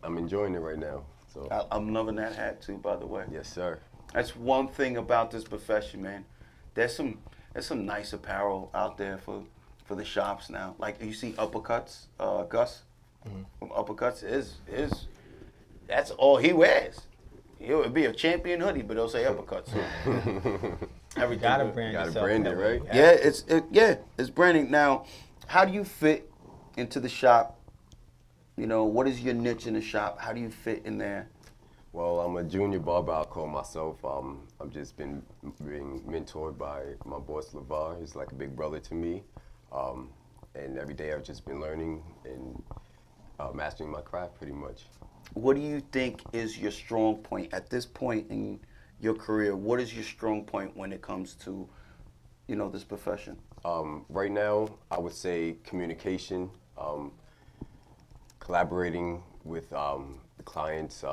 Speaker 12: I'm enjoying it right now. So
Speaker 7: I'm loving that hat too, by the way.
Speaker 12: Yes, sir.
Speaker 7: That's one thing about this profession, man. There's some nice apparel out there for the shops now. Like you see Uppercuts, Gus from Uppercuts that's all he wears. He'll be a champion hoodie, but he'll say Uppercuts. Everything.
Speaker 8: Gotta brand
Speaker 12: Gotta
Speaker 8: yourself.
Speaker 12: brand it, right?
Speaker 7: Yeah, it's branding. Now, how do you fit into the shop? You know, what is your niche in the shop? How do you fit in there?
Speaker 12: Well, I'm a junior barber, I'll call myself. I've just been being mentored by my boss, LeVar. He's like a big brother to me. And every day I've just been learning and mastering my craft pretty much.
Speaker 7: What do you think is your strong point at this point in your career? What is your strong point when it comes to, you know, this profession?
Speaker 12: Right now, I would say communication, collaborating with the clients.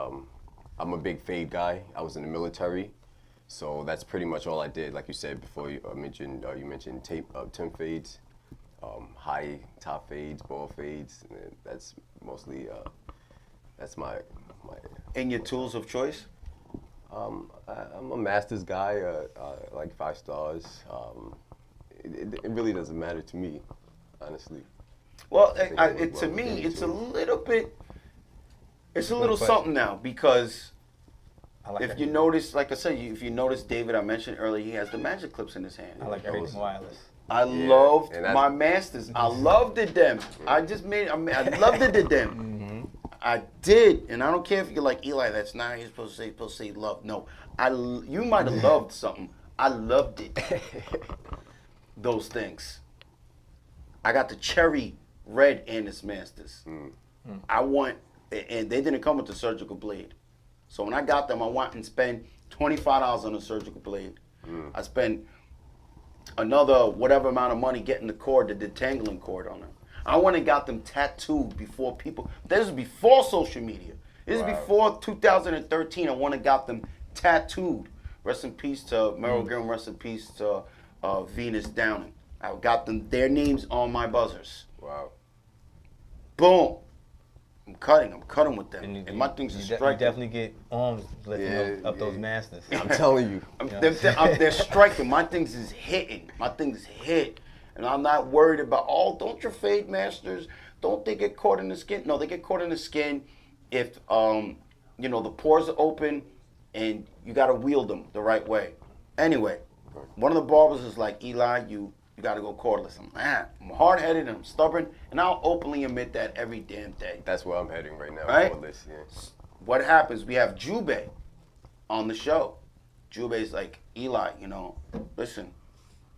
Speaker 12: I'm a big fade guy. I was in the military, so that's pretty much all I did. Like you said before, you mentioned 10 fades, high top fades, ball fades. And that's mostly that's my.
Speaker 7: And your tools of choice?
Speaker 12: I'm a master's guy. Like 5 stars. It really doesn't matter to me, honestly.
Speaker 7: Well, to me, it's a little bit. It's a little something now, because if you notice, like I said, if you notice, David, I mentioned earlier, he has the magic clips in his hand.
Speaker 8: I like everything wireless.
Speaker 7: I loved my masters. I loved them. I loved them. I did, and I don't care if you're like Eli. That's not how you're supposed to say love. No, you might have loved something. I loved it. Those things. I got the cherry red in his masters. And they didn't come with the surgical blade. So when I got them, I went and spent $25 on a surgical blade. I spent another whatever amount of money getting the cord, the detangling cord on them. I went and got them tattooed before people. This is before social media. This is before 2013. I went and got them tattooed. Rest in peace to Merrill Graham. Rest in peace to Venus Downing. I got their names on my buzzers.
Speaker 12: Wow.
Speaker 7: Boom. I'm cutting with them. And my things are striking.
Speaker 8: You definitely get arms lifting up those masters.
Speaker 12: I'm telling you.
Speaker 7: They're striking. My things is hitting. My things hit. And I'm not worried about, don't your fade masters, don't they get caught in the skin? No, they get caught in the skin if, the pores are open and you got to wield them the right way. Anyway, one of the barbers is like, Eli, you got to go cordless. I'm hard-headed and I'm stubborn, and I'll openly admit that every damn day.
Speaker 12: That's where I'm heading right now.
Speaker 7: Right?
Speaker 12: Cordless, yeah.
Speaker 7: What happens, we have Jube on the show. Jube's like, Eli, listen,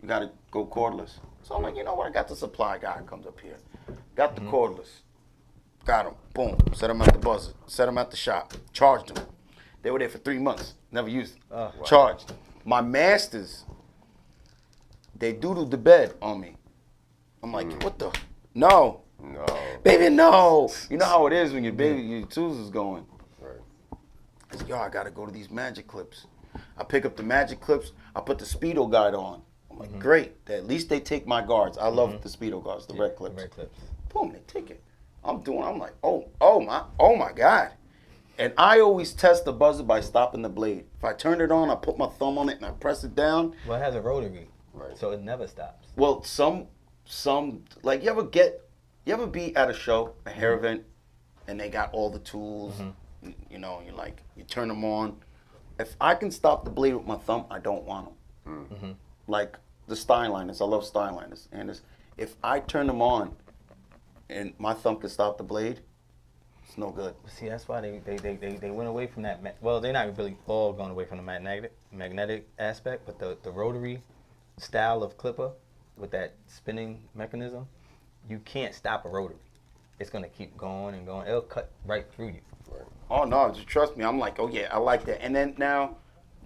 Speaker 7: you got to go cordless. So I'm like, you know what? I got the supply guy comes up here. Got the cordless. Got him. Boom. Set him at the buzzer. Set him at the shop. Charged him. They were there for 3 months. Never used them. Charged. My masters, they doodled the bed on me. I'm like, what the? No.
Speaker 12: No.
Speaker 7: Baby, no. You know how it is when your tools is going.
Speaker 12: Right.
Speaker 7: I said, I got to go to these magic clips. I pick up the magic clips. I put the Speedo guide on. I'm like, great. At least they take my guards. I love the Speedo guards, the red clips.
Speaker 8: The red clips.
Speaker 7: Boom, they take it. I'm like, oh my God. And I always test the buzzer by stopping the blade. If I turn it on, I put my thumb on it and I press it down.
Speaker 8: Well, it has a rotary, so it never stops.
Speaker 7: Well, some like you ever get You ever be at a show, a hair event, and they got all the tools, you know, you're like, you turn them on. If I can stop the blade with my thumb, I don't want them. Like the Styliners, I love Styliners. And if I turn them on and my thumb can stop the blade, it's no good.
Speaker 8: See, that's why they went away from that. Well, they're not really all going away from the magnetic aspect, but the rotary style of clipper with that spinning mechanism, you can't stop a rotary. It's going to keep going and going. It'll cut right through you.
Speaker 7: Oh no, just trust me. I'm like, oh yeah, I like that. And then now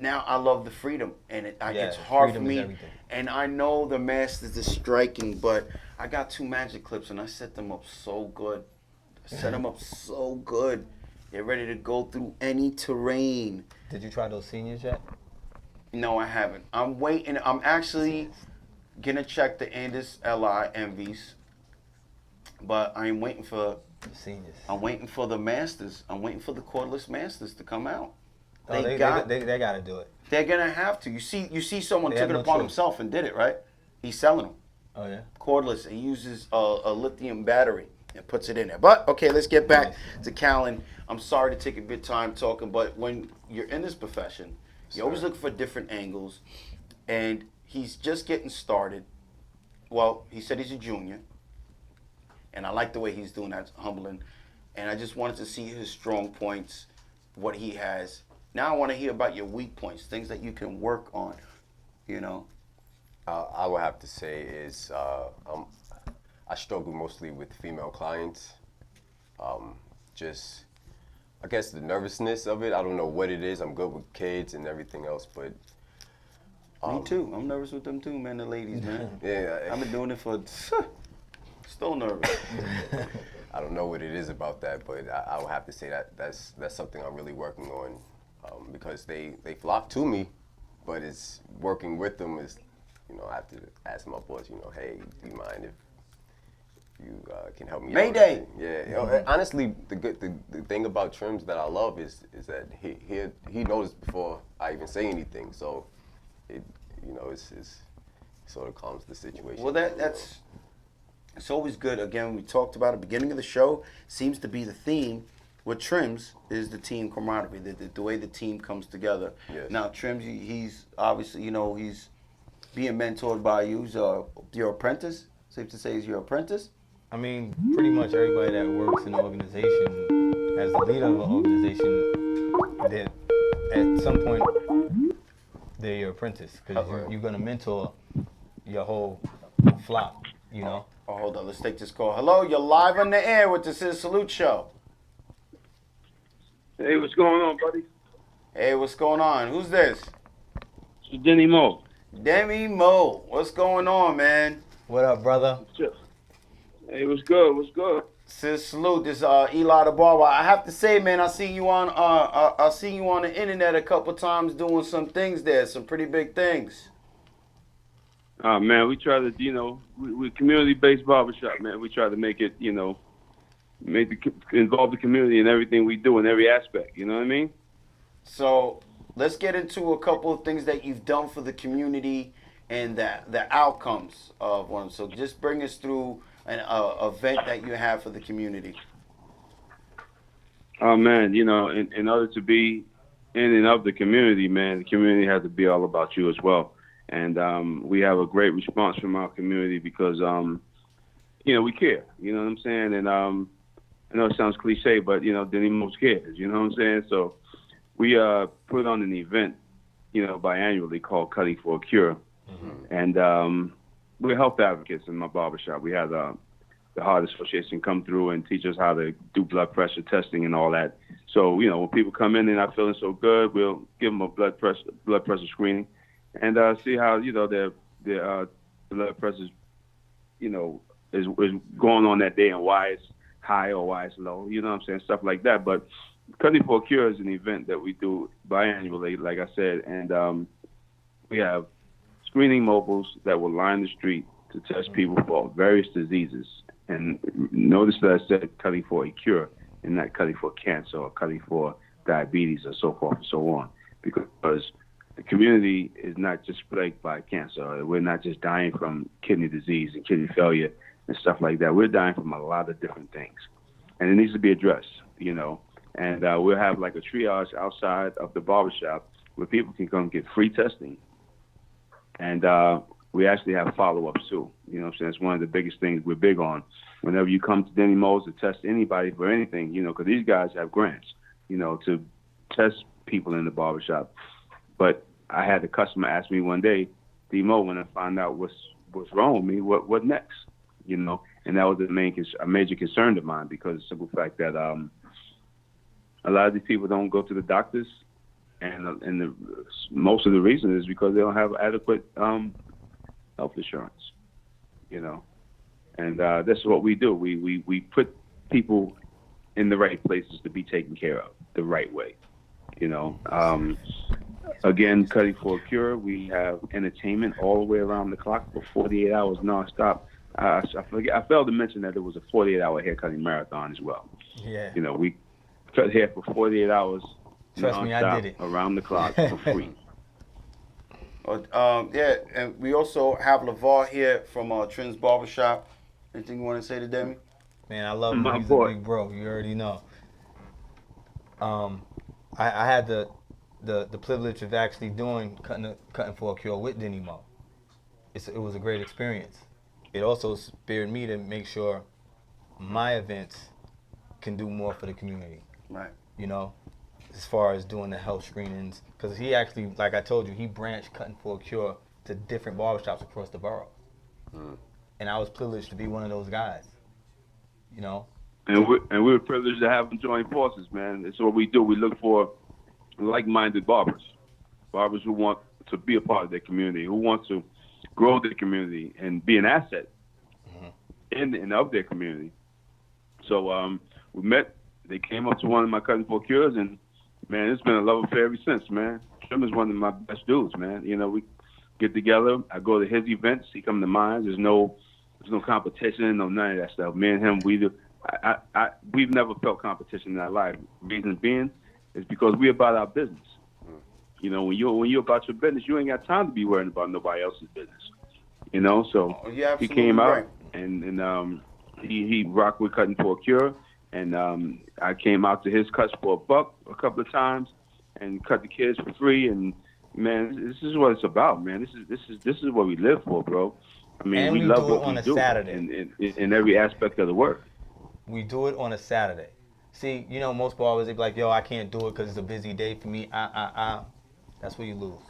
Speaker 7: I love the freedom, and it's hard for me. And I know the Masters is striking, but I got 2 magic clips, and I set them up so good. They're ready to go through any terrain.
Speaker 8: Did you try those seniors yet?
Speaker 7: No, I haven't. I'm waiting. I'm actually gonna check the Andis Li Envies, but I'm waiting for
Speaker 8: the seniors.
Speaker 7: I'm waiting for the Masters. I'm waiting for the cordless Masters to come out.
Speaker 8: They got to do it.
Speaker 7: They're gonna have to. You see, someone took it upon himself and did it, right? He's selling them.
Speaker 8: Oh yeah.
Speaker 7: Cordless. He uses a lithium battery and puts it in there. But okay, let's get back to Callan. I'm sorry to take a bit of time talking, but when you're in this profession, you always look for different angles, and he's just getting started. Well, he said he's a junior, and I like the way he's doing that, humbling. And I just wanted to see his strong points, what he has. Now I want to hear about your weak points, things that you can work on, you know.
Speaker 12: I would have to say is I struggle mostly with female clients. Just, I guess the nervousness of it. I don't know what it is. I'm good with kids and everything else, but
Speaker 7: me too. I'm nervous with them too, man. The ladies, man.
Speaker 12: Yeah,
Speaker 7: I've been doing it for still nervous.
Speaker 12: I don't know what it is about that, but I would have to say that's something I'm really working on, because they flock to me, but it's working with them is, you know, I have to ask my boss, you know, hey, do you mind if you can help me
Speaker 7: Mayday.
Speaker 12: out? Yeah, you know, honestly, the thing about Trims that I love is that he noticed before I even say anything, so it, you know, it sort of calms the situation.
Speaker 7: Well, it's always good. Again, we talked about at the beginning of the show, seems to be the theme with Trims is the team camaraderie, the way the team comes together.
Speaker 12: Yes.
Speaker 7: Now, Trims, he's obviously, you know, he's being mentored by you. He's your apprentice. Safe to say he's your apprentice?
Speaker 8: I mean, pretty much everybody that works in the organization, as the leader of an organization, at some point, they're your apprentice, because you're going to mentor your whole flock, you know?
Speaker 7: Oh, hold on. Let's take this call. Hello, you're live on the air with the ScissorSalute show.
Speaker 13: Hey, what's going on, buddy?
Speaker 7: Hey, what's going on? Who's this?
Speaker 13: It's Denny Mo.
Speaker 7: Demi Mo. What's going on, man?
Speaker 8: What up, brother?
Speaker 13: Hey, what's good? What's good?
Speaker 7: ScissorSalute. This is Eli the Barber. I have to say, man, I see you on the internet a couple times doing some things there, some pretty big things.
Speaker 13: Man, we try to, you know, we're community-based barbershop, man. We try to make it, you know, involve the community in everything we do in every aspect. You know what I mean?
Speaker 7: So let's get into a couple of things that you've done for the community and the outcomes of one. So just bring us through an event that you have for the community.
Speaker 13: Oh, man, you know, in order to be in and of the community, man, the community has to be all about you as well. And we have a great response from our community because, you know, we care. You know what I'm saying? And I know it sounds cliche, but, you know, Denny Mo cares. You know what I'm saying? So we put on an event, you know, biannually called Cutting for a Cure. Mm-hmm. And we're health advocates in my barbershop. We had the Heart Association come through and teach us how to do blood pressure testing and all that. So, you know, when people come in and not feeling so good, we'll give them a blood pressure screening and see how, you know, their blood pressure, you know, is going on that day and why it's high or why it's low. You know what I'm saying? Stuff like that. But Cutting for a Cure is an event that we do biannually, like I said, and we have screening mobiles that will line the street to test people for various diseases. And notice that I said cutting for a cure and not cutting for cancer or cutting for diabetes or so forth and so on. Because the community is not just plagued by cancer. We're not just dying from kidney disease and kidney failure. and stuff like that. We're dying from a lot of different things, and it needs to be addressed, you know. And we'll have like a triage outside of the barbershop where people can come get free testing. And we actually have follow-ups too. You know what I'm saying? It's one of the biggest things we're big on. Whenever you come to Denny Mo's to test anybody for anything, you know, because these guys have grants, you know, to test people in the barbershop. But I had a customer ask me one day, D-Mo, when I find out what's wrong with me, what next? You know, and that was a major concern of mine, because of the simple fact that a lot of these people don't go to the doctors, and most of the reason is because they don't have adequate health insurance, you know. And that's what we do. We put people in the right places to be taken care of the right way, you know. Again, Cutting for a Cure, we have entertainment all the way around the clock for 48 hours nonstop. I failed to mention that there was a 48-hour haircutting marathon as well.
Speaker 8: Yeah.
Speaker 13: You know, we cut hair for 48 hours
Speaker 8: Trust me, I did it.
Speaker 13: around the clock for free.
Speaker 7: Yeah, and we also have LeVar here from Trent's Barbershop. Anything you want to say to Demi?
Speaker 8: Man, I love him.
Speaker 13: My
Speaker 8: He's
Speaker 13: boy.
Speaker 8: a big bro. You already know. I had the privilege of actually doing cutting for a cure with Denny Mo. It was a great experience. It also spurred me to make sure my events can do more for the community.
Speaker 7: Right.
Speaker 8: You know, as far as doing the health screenings, because he actually, like I told you, he branched Cutting for a Cure to different barbershops across the borough. And I was privileged to be one of those guys. You know.
Speaker 13: And we're privileged to have them join forces, man. It's what we do. We look for like-minded barbers who want to be a part of their community, who want to grow their community and be an asset in and of their community. So we met. They came up to one of my Cutting for Cures, and man, it's been a love affair ever since, man. Trim is one of my best dudes, man. You know, we get together. I go to his events. He come to mine. There's no competition, no none of that stuff. Me and him, we've never felt competition in our life. Reason being is because we're about our business. You know, when you're about your business, you ain't got time to be worrying about nobody else's business. You know, so he came out and he rocked with Cutting for a Cure, and I came out to his cuts for $1 a couple of times and cut the kids for free. And man, this is what it's about, man. This is what we live for, bro. I mean,
Speaker 8: And
Speaker 13: we
Speaker 8: we
Speaker 13: love
Speaker 8: do it
Speaker 13: what
Speaker 8: on
Speaker 13: we
Speaker 8: a
Speaker 13: do
Speaker 8: Saturday.
Speaker 13: in every aspect of the work.
Speaker 8: We do it on a Saturday. See, you know, most barbers, they be like, yo, I can't do it because it's a busy day for me. That's where you lose.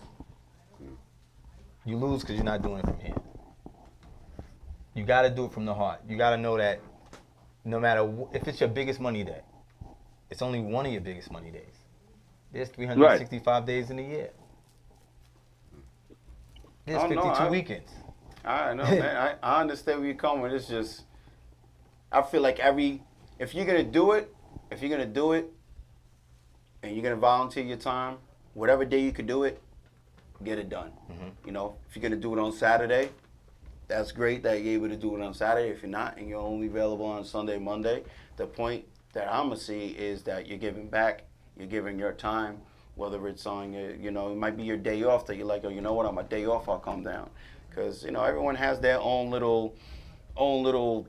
Speaker 8: You lose because you're not doing it from here. You got to do it from the heart. You got to know that no matter if it's your biggest money day, it's only one of your biggest money days. There's 365 days in a year. There's 52 weekends.
Speaker 7: I know, man. I understand where you're coming. It's just, I feel like if you're gonna do it, and you're gonna volunteer your time, whatever day you could do it, get it done. You know, if you're gonna do it on Saturday, that's great that you're able to do it on Saturday. If you're not, and you're only available on Sunday, Monday, the point that I'm gonna see is that you're giving back. You're giving your time, whether it's on your, you know, it might be your day off that you're like, oh, you know what, on my day off I'll come down, because you know everyone has their own little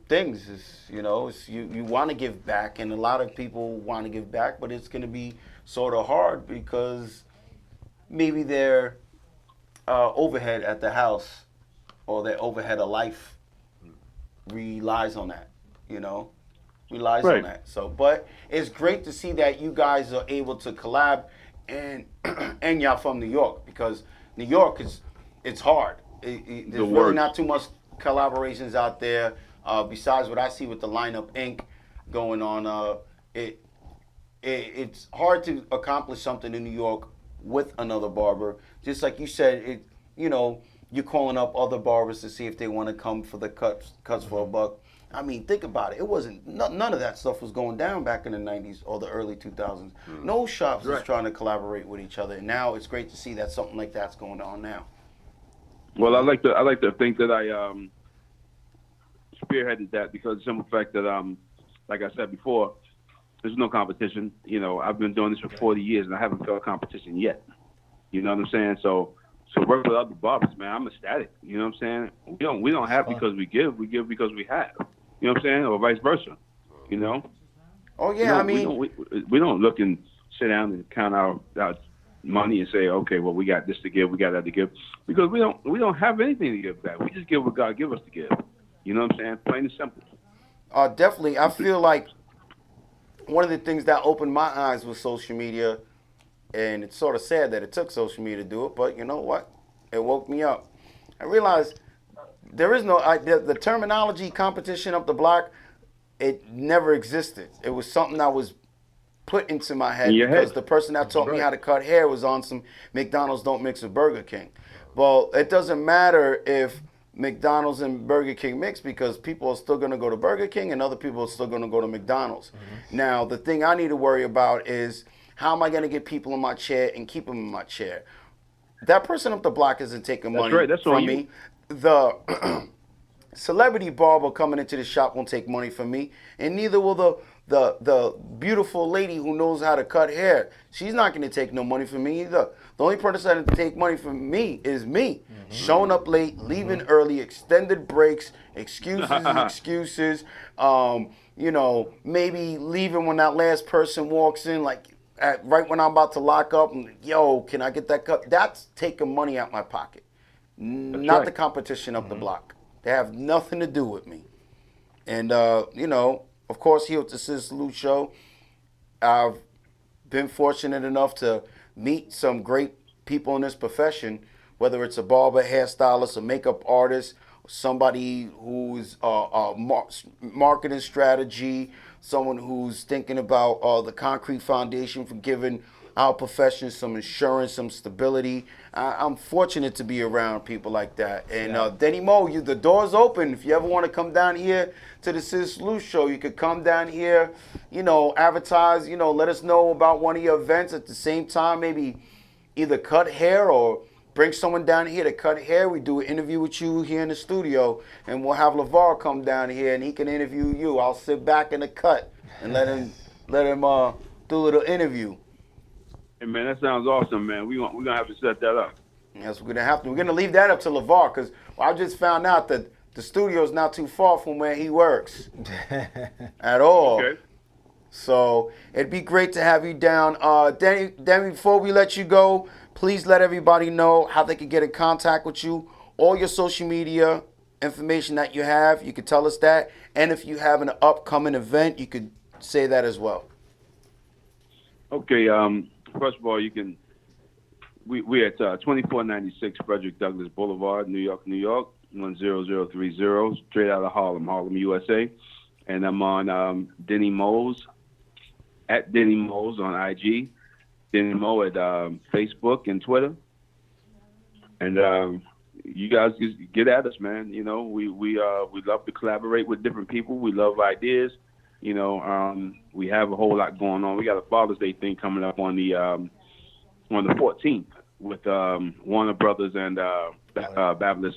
Speaker 7: things. You know, you want to give back, and a lot of people want to give back, but it's going to be sort of hard because maybe their overhead at the house or their overhead of life relies on that. You know, relies on that. So, but it's great to see that you guys are able to collab, and y'all from New York, because New York it's hard. There's really not too much collaborations out there besides what I see with the Lineup Inc. going on. It's hard to accomplish something in New York with another barber. Just like you said, you know, you're calling up other barbers to see if they want to come for the cuts for $1. I mean, think about it. It wasn't none of that stuff was going down back in the 90s or the early 2000s. No shops was trying to collaborate with each other. And now it's great to see that something like that's going on now.
Speaker 13: Well, I like to think that I spearheaded that, because the simple fact that like I said before, there's no competition. You know, I've been doing this for 40 years and I haven't felt competition yet. You know what I'm saying? So So work with other barbers, man. I'm ecstatic. You know what I'm saying? We don't have because we give because we have. You know what I'm saying? Or vice versa. You know?
Speaker 7: Oh yeah,
Speaker 13: we don't look and sit down and count our money and say, okay, well we got this to give, we got that to give, because we don't have anything to give back. We just give what God give us to give. You know what I'm saying? Plain and simple.
Speaker 7: Definitely. I feel like one of the things that opened my eyes was social media, and it's sort of sad that it took social media to do it, but you know what? It woke me up. I realized there is no the terminology competition up the block. It never existed. It was something that was put into my head because the person that taught me how to cut hair was on some McDonald's don't mix with Burger King. Well, it doesn't matter if McDonald's and Burger King mix, because people are still going to go to Burger King and other people are still going to go to McDonald's. Now, the thing I need to worry about is how am I going to get people in my chair and keep them in my chair? That person up the block isn't taking money from me. The celebrity barber coming into the shop won't take money from me, and neither will the beautiful lady who knows how to cut hair. She's not going to take no money from me either. The only person that take money from me is me. Showing up late, leaving early, extended breaks, excuses. You know, maybe leaving when that last person walks in, like right when I'm about to lock up. And, yo, can I get that cut? That's taking money out my pocket. Not the competition up the block. They have nothing to do with me. And, you know, of course, here at the ScissorSalute show, I've been fortunate enough to meet some great people in this profession, whether it's a barber, hairstylist, a makeup artist, somebody who's marketing strategy, someone who's thinking about the concrete foundation for giving our profession some insurance, some stability. I'm fortunate to be around people like that. And Denny Mo, the door's open. If you ever want to come down here to the ScissorSalute show, you could come down here, you know, advertise, you know, let us know about one of your events. At the same time, maybe either cut hair or bring someone down here to cut hair. We do an interview with you here in the studio, and we'll have LeVar come down here and he can interview you. I'll sit back in the cut and let him do a little interview.
Speaker 13: Hey man, that sounds awesome, man. We're gonna have to set that up.
Speaker 7: Yes, we're gonna have to. We're gonna leave that up to LeVar, because I just found out that the studio is not too far from where he works at all.
Speaker 13: Okay.
Speaker 7: So it'd be great to have you down. Danny, before we let you go, please let everybody know how they can get in contact with you. All your social media information that you have, you could tell us that. And if you have an upcoming event, you could say that as well.
Speaker 13: Okay. First of all, we're at 2496 Frederick Douglass Boulevard, New York, 10030, straight out of Harlem, USA. And I'm on Denny Mo's, at Denny Mo's on IG, Denny Mo at Facebook and Twitter. And you guys just get at us, man. You know, we love to collaborate with different people. We love ideas. You know, we have a whole lot going on. We got a Father's Day thing coming up on the 14th with Warner Brothers and Babyless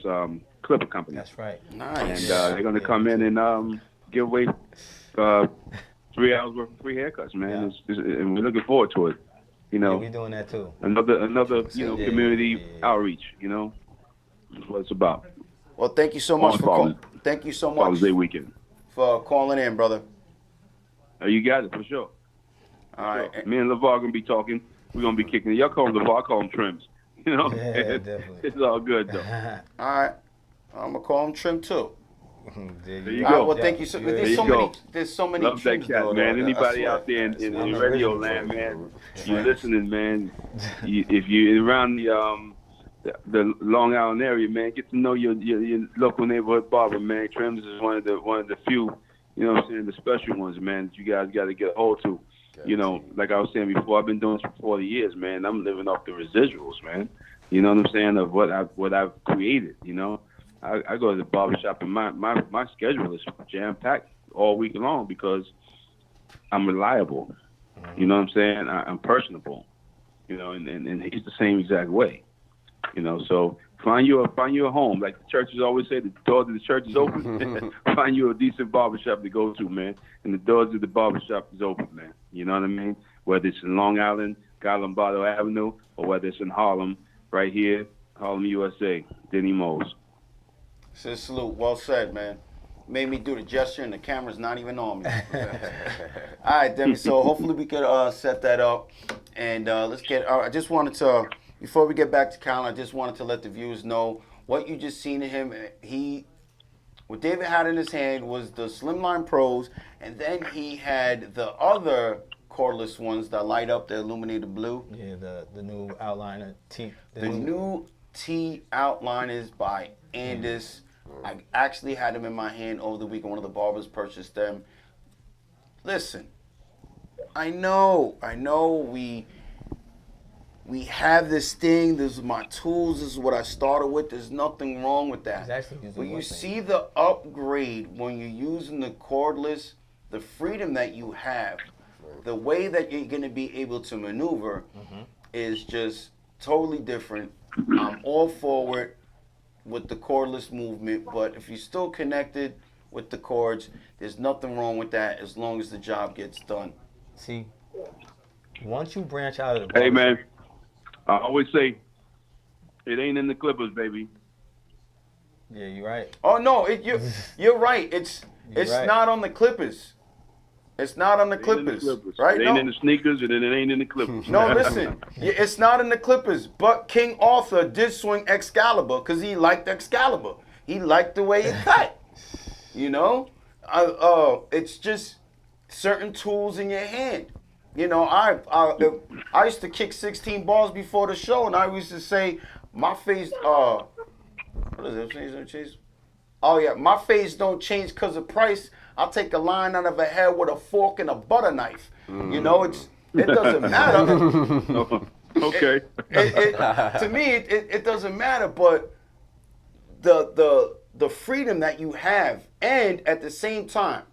Speaker 13: Clipper Company.
Speaker 8: That's right.
Speaker 7: Nice.
Speaker 13: And they're going to come in and give away 3 hours worth of free haircuts, man. And we're looking forward to it. You know,
Speaker 8: we're doing that too.
Speaker 13: Another community outreach. You know, that's what it's about.
Speaker 7: Well, thank you so much thank you so much
Speaker 13: Father's Day weekend
Speaker 7: for calling in, brother.
Speaker 13: You got it for sure.
Speaker 7: All right.
Speaker 13: Me and LeVar gonna be talking. We're gonna be kicking it. Y'all call him LeVar, I call him Trims. You know,
Speaker 8: definitely.
Speaker 13: It's all good though.
Speaker 7: All right. I'm gonna call him Trim too.
Speaker 13: There you go.
Speaker 7: Well, thank you. There's so many
Speaker 13: Love
Speaker 7: trims
Speaker 13: that cat,
Speaker 7: going
Speaker 13: man.
Speaker 7: on.
Speaker 13: Anybody out there in radio land, man, you listening, man. If you're around the Long Island area, man, get to know your local neighborhood barber, man. Trims is one of the few, you know what I'm saying, the special ones, man, that you guys got to get a hold to. You know, like I was saying before, I've been doing this for 40 years, man. I'm living off the residuals, man. You know what I'm saying, of what I've created, you know. I go to the barbershop and my schedule is jam-packed all week long because I'm reliable. You know what I'm saying? I'm personable. You know, and he's the same exact way. You know, so find you a home. Like the churches always say, the door to the church is open. Find you a decent barbershop to go to, man. And the doors of the barbershop is open, man. You know what I mean? Whether it's in Long Island, Guy Lombardo Avenue, or whether it's in Harlem, right here, Harlem, USA. Denny Mose.
Speaker 7: ScissorSalute. Well said, man. Made me do the gesture and the camera's not even on me. All right, Demi. So hopefully we could set that up, and let's get. I just wanted to, before we get back to Colin, I just wanted to let the viewers know what you just seen of him. What David had in his hand was the Slimline Pros, and then he had the other cordless ones that light up, the illuminated blue.
Speaker 8: Yeah, the new outliner T.
Speaker 7: The new T outliners by Andis. I actually had them in my hand over the weekend. One of the barbers purchased them. Listen, I know we have this thing. This is my tools. This is what I started with. There's nothing wrong with that. But you see the upgrade when you're using the cordless, the freedom that you have, the way that you're going to be able to maneuver is just totally different. I'm all forward with the cordless movement, but if you're still connected with the cords, there's nothing wrong with that as long as the job gets done.
Speaker 8: See, once you branch out of the
Speaker 13: Hey, man, I always say, it ain't in the Clippers, baby.
Speaker 8: Yeah, you're right.
Speaker 7: Oh no, you're right. It's
Speaker 8: right.
Speaker 7: not on the Clippers. It's not on the Clippers, right?
Speaker 13: It ain't in the sneakers, and it ain't in the Clippers.
Speaker 7: No, listen, it's not in the Clippers. But King Arthur did swing Excalibur because he liked Excalibur. He liked the way it cut. You know, it's just certain tools in your hand. You know, I used to kick 16 balls before the show, and I used to say my face. What is it? Change? Oh yeah, my face don't change because of price. I'll take a line out of a head with a fork and a butter knife. You know, it doesn't matter.
Speaker 13: Okay.
Speaker 7: To me, it doesn't matter, but the freedom that you have, and at the same time,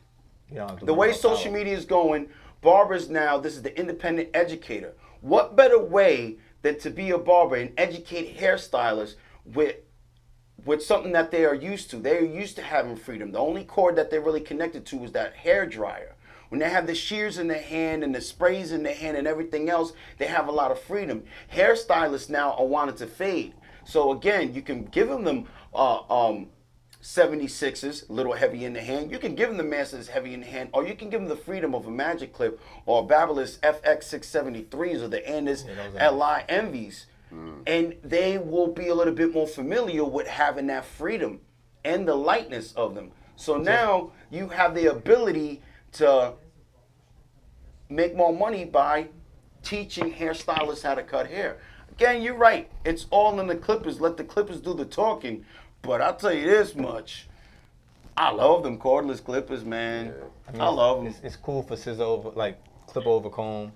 Speaker 7: the way social media is going, barbers now, this is the independent educator. What better way than to be a barber and educate hairstylists with something that they are used to. They are used to having freedom. The only cord that they're really connected to is that hair dryer. When they have the shears in their hand and the sprays in their hand and everything else, they have a lot of freedom. Hairstylists now are wanting to fade. So again, you can give them 76s, a little heavy in the hand. You can give them the Masters heavy in the hand, or you can give them the freedom of a Magic Clip or a Babyliss FX673s or the Andis LI Envies. And they will be a little bit more familiar with having that freedom and the lightness of them. So now you have the ability to make more money by teaching hairstylists how to cut hair. Again, you're right. It's all in the Clippers. Let the Clippers do the talking. But I'll tell you this much. I love them cordless Clippers, man. I love them.
Speaker 8: It's cool for scissor over, like clip over comb.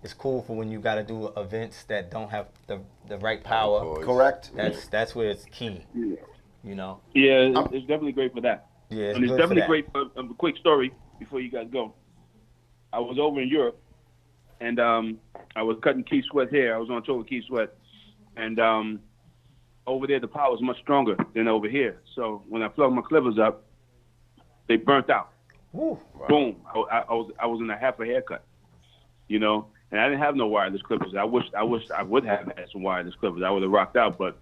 Speaker 8: It's cool for when you got to do events that don't have the right power.
Speaker 7: Correct.
Speaker 8: That's where it's key. You know.
Speaker 13: Yeah, it's definitely great for that.
Speaker 8: Yeah,
Speaker 13: and it's definitely great for a quick story before you guys go. I was over in Europe, and I was cutting Keith Sweat's hair. I was on tour with Keith Sweat, and over there the power was much stronger than over here. So when I plugged my clippers up, they burnt out.
Speaker 8: Woo.
Speaker 13: Boom! I was in a half a haircut, you know. And I didn't have no wireless clippers. I wish I would have had some wireless clippers. I would have rocked out, but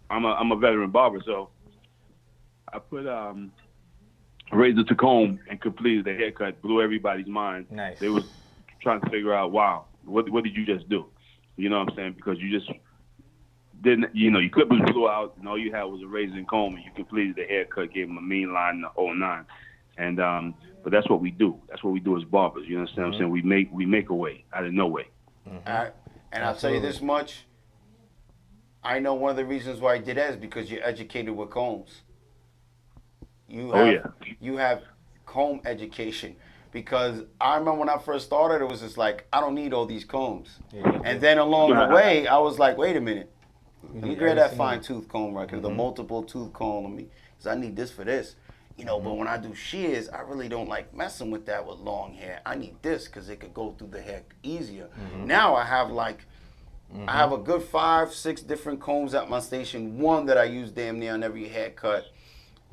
Speaker 13: I'm a veteran barber, so I put razor to comb and completed the haircut. Blew everybody's mind.
Speaker 8: Nice.
Speaker 13: They was trying to figure out, wow, what did you just do? You know what I'm saying? Because you just didn't, you know, your clippers blew out, and all you had was a razor and comb, and you completed the haircut, gave them a mean line in the whole nine. And but that's what we do. That's what we do as barbers. You understand what I'm saying? We make a way out of no way.
Speaker 7: And I'll tell you this much. I know one of the reasons why I did that is because you're educated with combs. You have comb education. Because I remember when I first started, it was just like, I don't need all these combs. And then along the way, I was like, wait a minute. Let me grab that fine tooth comb right here, the multiple tooth comb on me, because I need this for this. You know, but when I do shears, I really don't like messing with that with long hair. I need this because it could go through the hair easier. Now I have like, I have a good 5-6 different combs at my station. One that I use damn near on every haircut.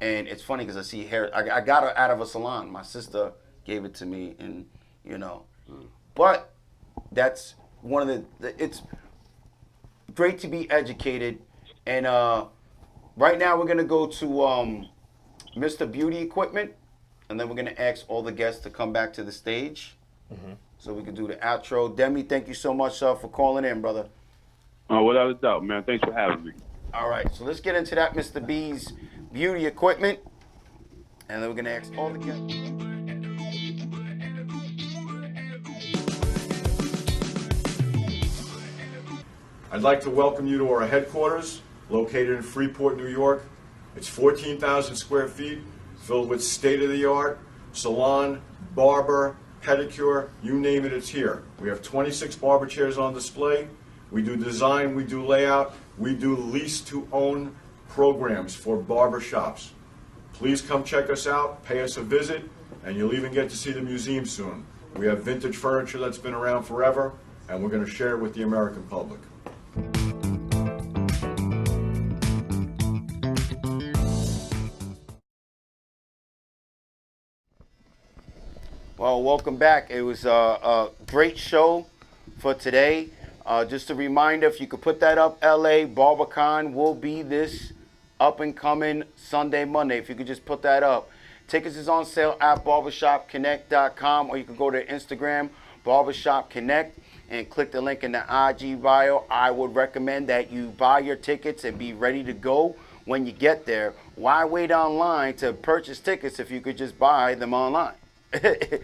Speaker 7: And it's funny because I see hair, I got it out of a salon. My sister gave it to me, and you know. But that's one of it's great to be educated. And right now we're gonna go to Mr. Beauty Equipment, and then we're gonna ask all the guests to come back to the stage, so we can do the outro. Demi, thank you so much for calling in, brother.
Speaker 13: Oh, without a doubt, man. Thanks for having me.
Speaker 7: All right, so let's get into that, Mr. B's Beauty Equipment, and then we're gonna ask all the guests.
Speaker 1: I'd like to welcome you to our headquarters, located in Freeport, New York. It's 14,000 square feet, filled with state-of-the-art salon, barber, pedicure, you name it, it's here. We have 26 barber chairs on display. We do design, we do layout, we do lease-to-own programs for barber shops. Please come check us out, pay us a visit, and you'll even get to see the museum soon. We have vintage furniture that's been around forever, and we're going to share it with the American public.
Speaker 7: Well, welcome back. It was a great show for today. Just a reminder, if you could put that up, LA BarberCon will be this up and coming Sunday, Monday. If you could just put that up. Tickets is on sale at barbershopconnect.com, or you can go to Instagram, Barbershop Connect, and click the link in the IG bio. I would recommend that you buy your tickets and be ready to go when you get there. Why wait online to purchase tickets if you could just buy them online? I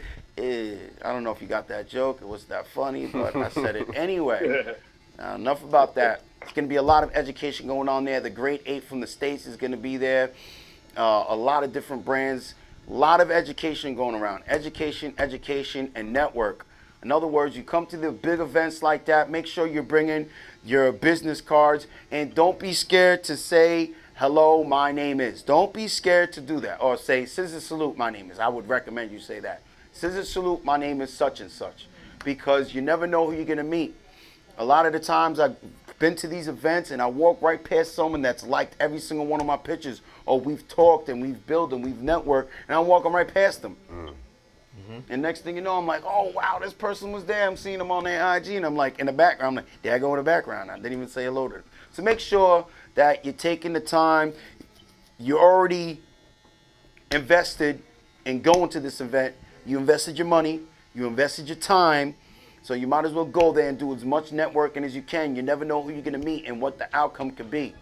Speaker 7: don't know if you got that joke. It was that funny, but I said it anyway. Enough about that. It's going to be a lot of education going on there. The Great 8 from the States is going to be there. A lot of different brands. A lot of education going around. Education, and network. In other words, you come to the big events like that, make sure you're bringing your business cards, and don't be scared to say, hello, my name is. Don't be scared to do that. Or say, ScissorSalute, my name is. I would recommend you say that. ScissorSalute, my name is such and such. Because you never know who you're going to meet. A lot of the times I've been to these events and I walk right past someone that's liked every single one of my pictures. Or we've talked and we've built and we've networked, and I'm walking right past them. And next thing you know, I'm like, oh, wow, this person was there. I'm seeing them on their IG, and I'm like, in the background, I'm like, there I go in the background. I didn't even say hello to them. So make sure that you're taking the time. You're already invested in going to this event. You invested your money. You invested your time. So you might as well go there and do as much networking as you can. You never know who you're going to meet and what the outcome could be.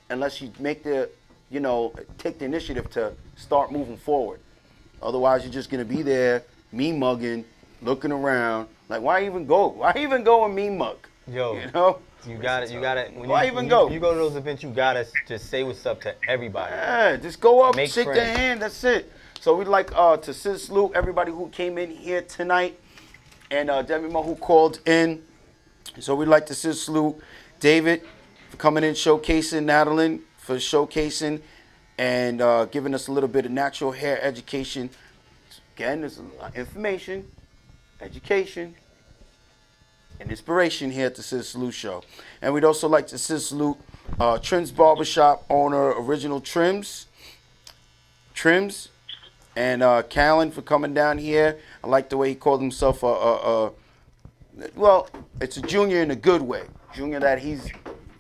Speaker 7: Unless you make the, take the initiative to start moving forward. Otherwise, you're just going to be there, me mugging, looking around. Like, why even go? Why even go and me mug?
Speaker 8: Yo, you got it.
Speaker 7: Why even go?
Speaker 8: You go to those events, you got to just say what's up to everybody.
Speaker 7: Yeah, just go up,
Speaker 8: Make
Speaker 7: shake
Speaker 8: friends.
Speaker 7: their hand, that's it. So we'd like to salute everybody who came in here tonight, and Demi Mo who called in. So we'd like to salute David for coming in, showcasing, Natalie for showcasing, and giving us a little bit of natural hair education. Again, there's a lot of information, education, and inspiration here at the ScissorSalute Show. And we'd also like to salute Trims Barbershop owner, Original Trims, and Callan for coming down here. I like the way he called himself well, it's a junior in a good way. Junior that he's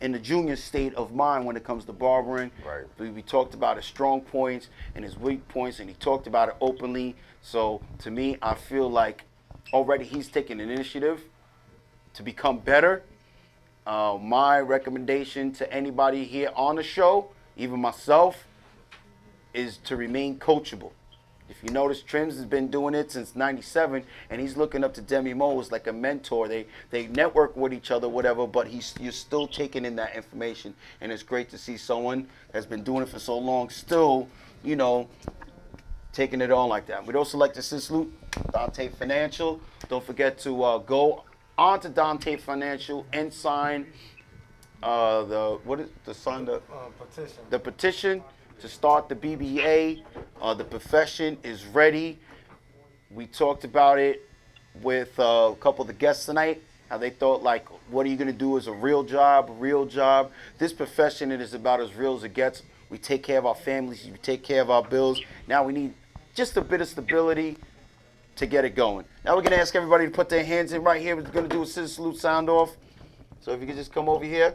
Speaker 7: in the junior state of mind when it comes to barbering.
Speaker 12: Right.
Speaker 7: We talked about his strong points and his weak points, and he talked about it openly. So to me, I feel like already he's taking an initiative to become better. My recommendation to anybody here on the show, even myself, is to remain coachable. If you notice, Trims has been doing it since '97, and he's looking up to Demi Mo as like a mentor. They network with each other, whatever, but you're still taking in that information, and it's great to see someone that's been doing it for so long still, taking it on like that. We'd also like to salute Dante Financial. Don't forget to go on to Dante Financial and sign the petition to start the BBA. The profession is ready. We talked about it with a couple of the guests tonight, how they thought, like, what are you going to do as a real job? This profession, it is about as real as it gets. We take care of our families. We take care of our bills. Now we need just a bit of stability to get it going. Now we're going to ask everybody to put their hands in right here. We're going to do a ScissorSalute sound off. So if you could just come over here.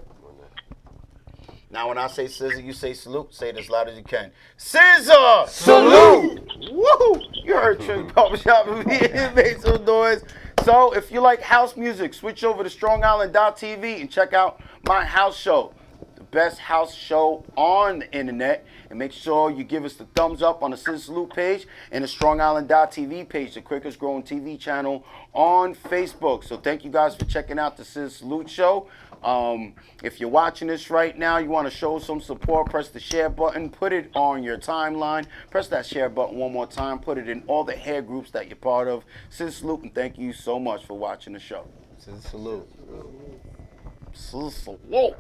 Speaker 7: Now, when I say scissor, you say salute. Say it as loud as you can. Scissor! Salute! Woo! You heard Trim's Barbershop and made some noise. So, if you like house music, switch over to StrongIsland.tv and check out my house show. The best house show on the internet. And make sure you give us the thumbs up on the Scissor Salute page and the StrongIsland.tv page, the quickest growing TV channel on Facebook. So thank you guys for checking out the Scissor Salute show. If you're watching this right now, you want to show some support, press the share button, put it on your timeline. Press that share button one more time, put it in all the hair groups that you're part of. Scissor Salute, and thank you so much for watching the show.
Speaker 8: Scissor Salute.
Speaker 7: Scissor Salute.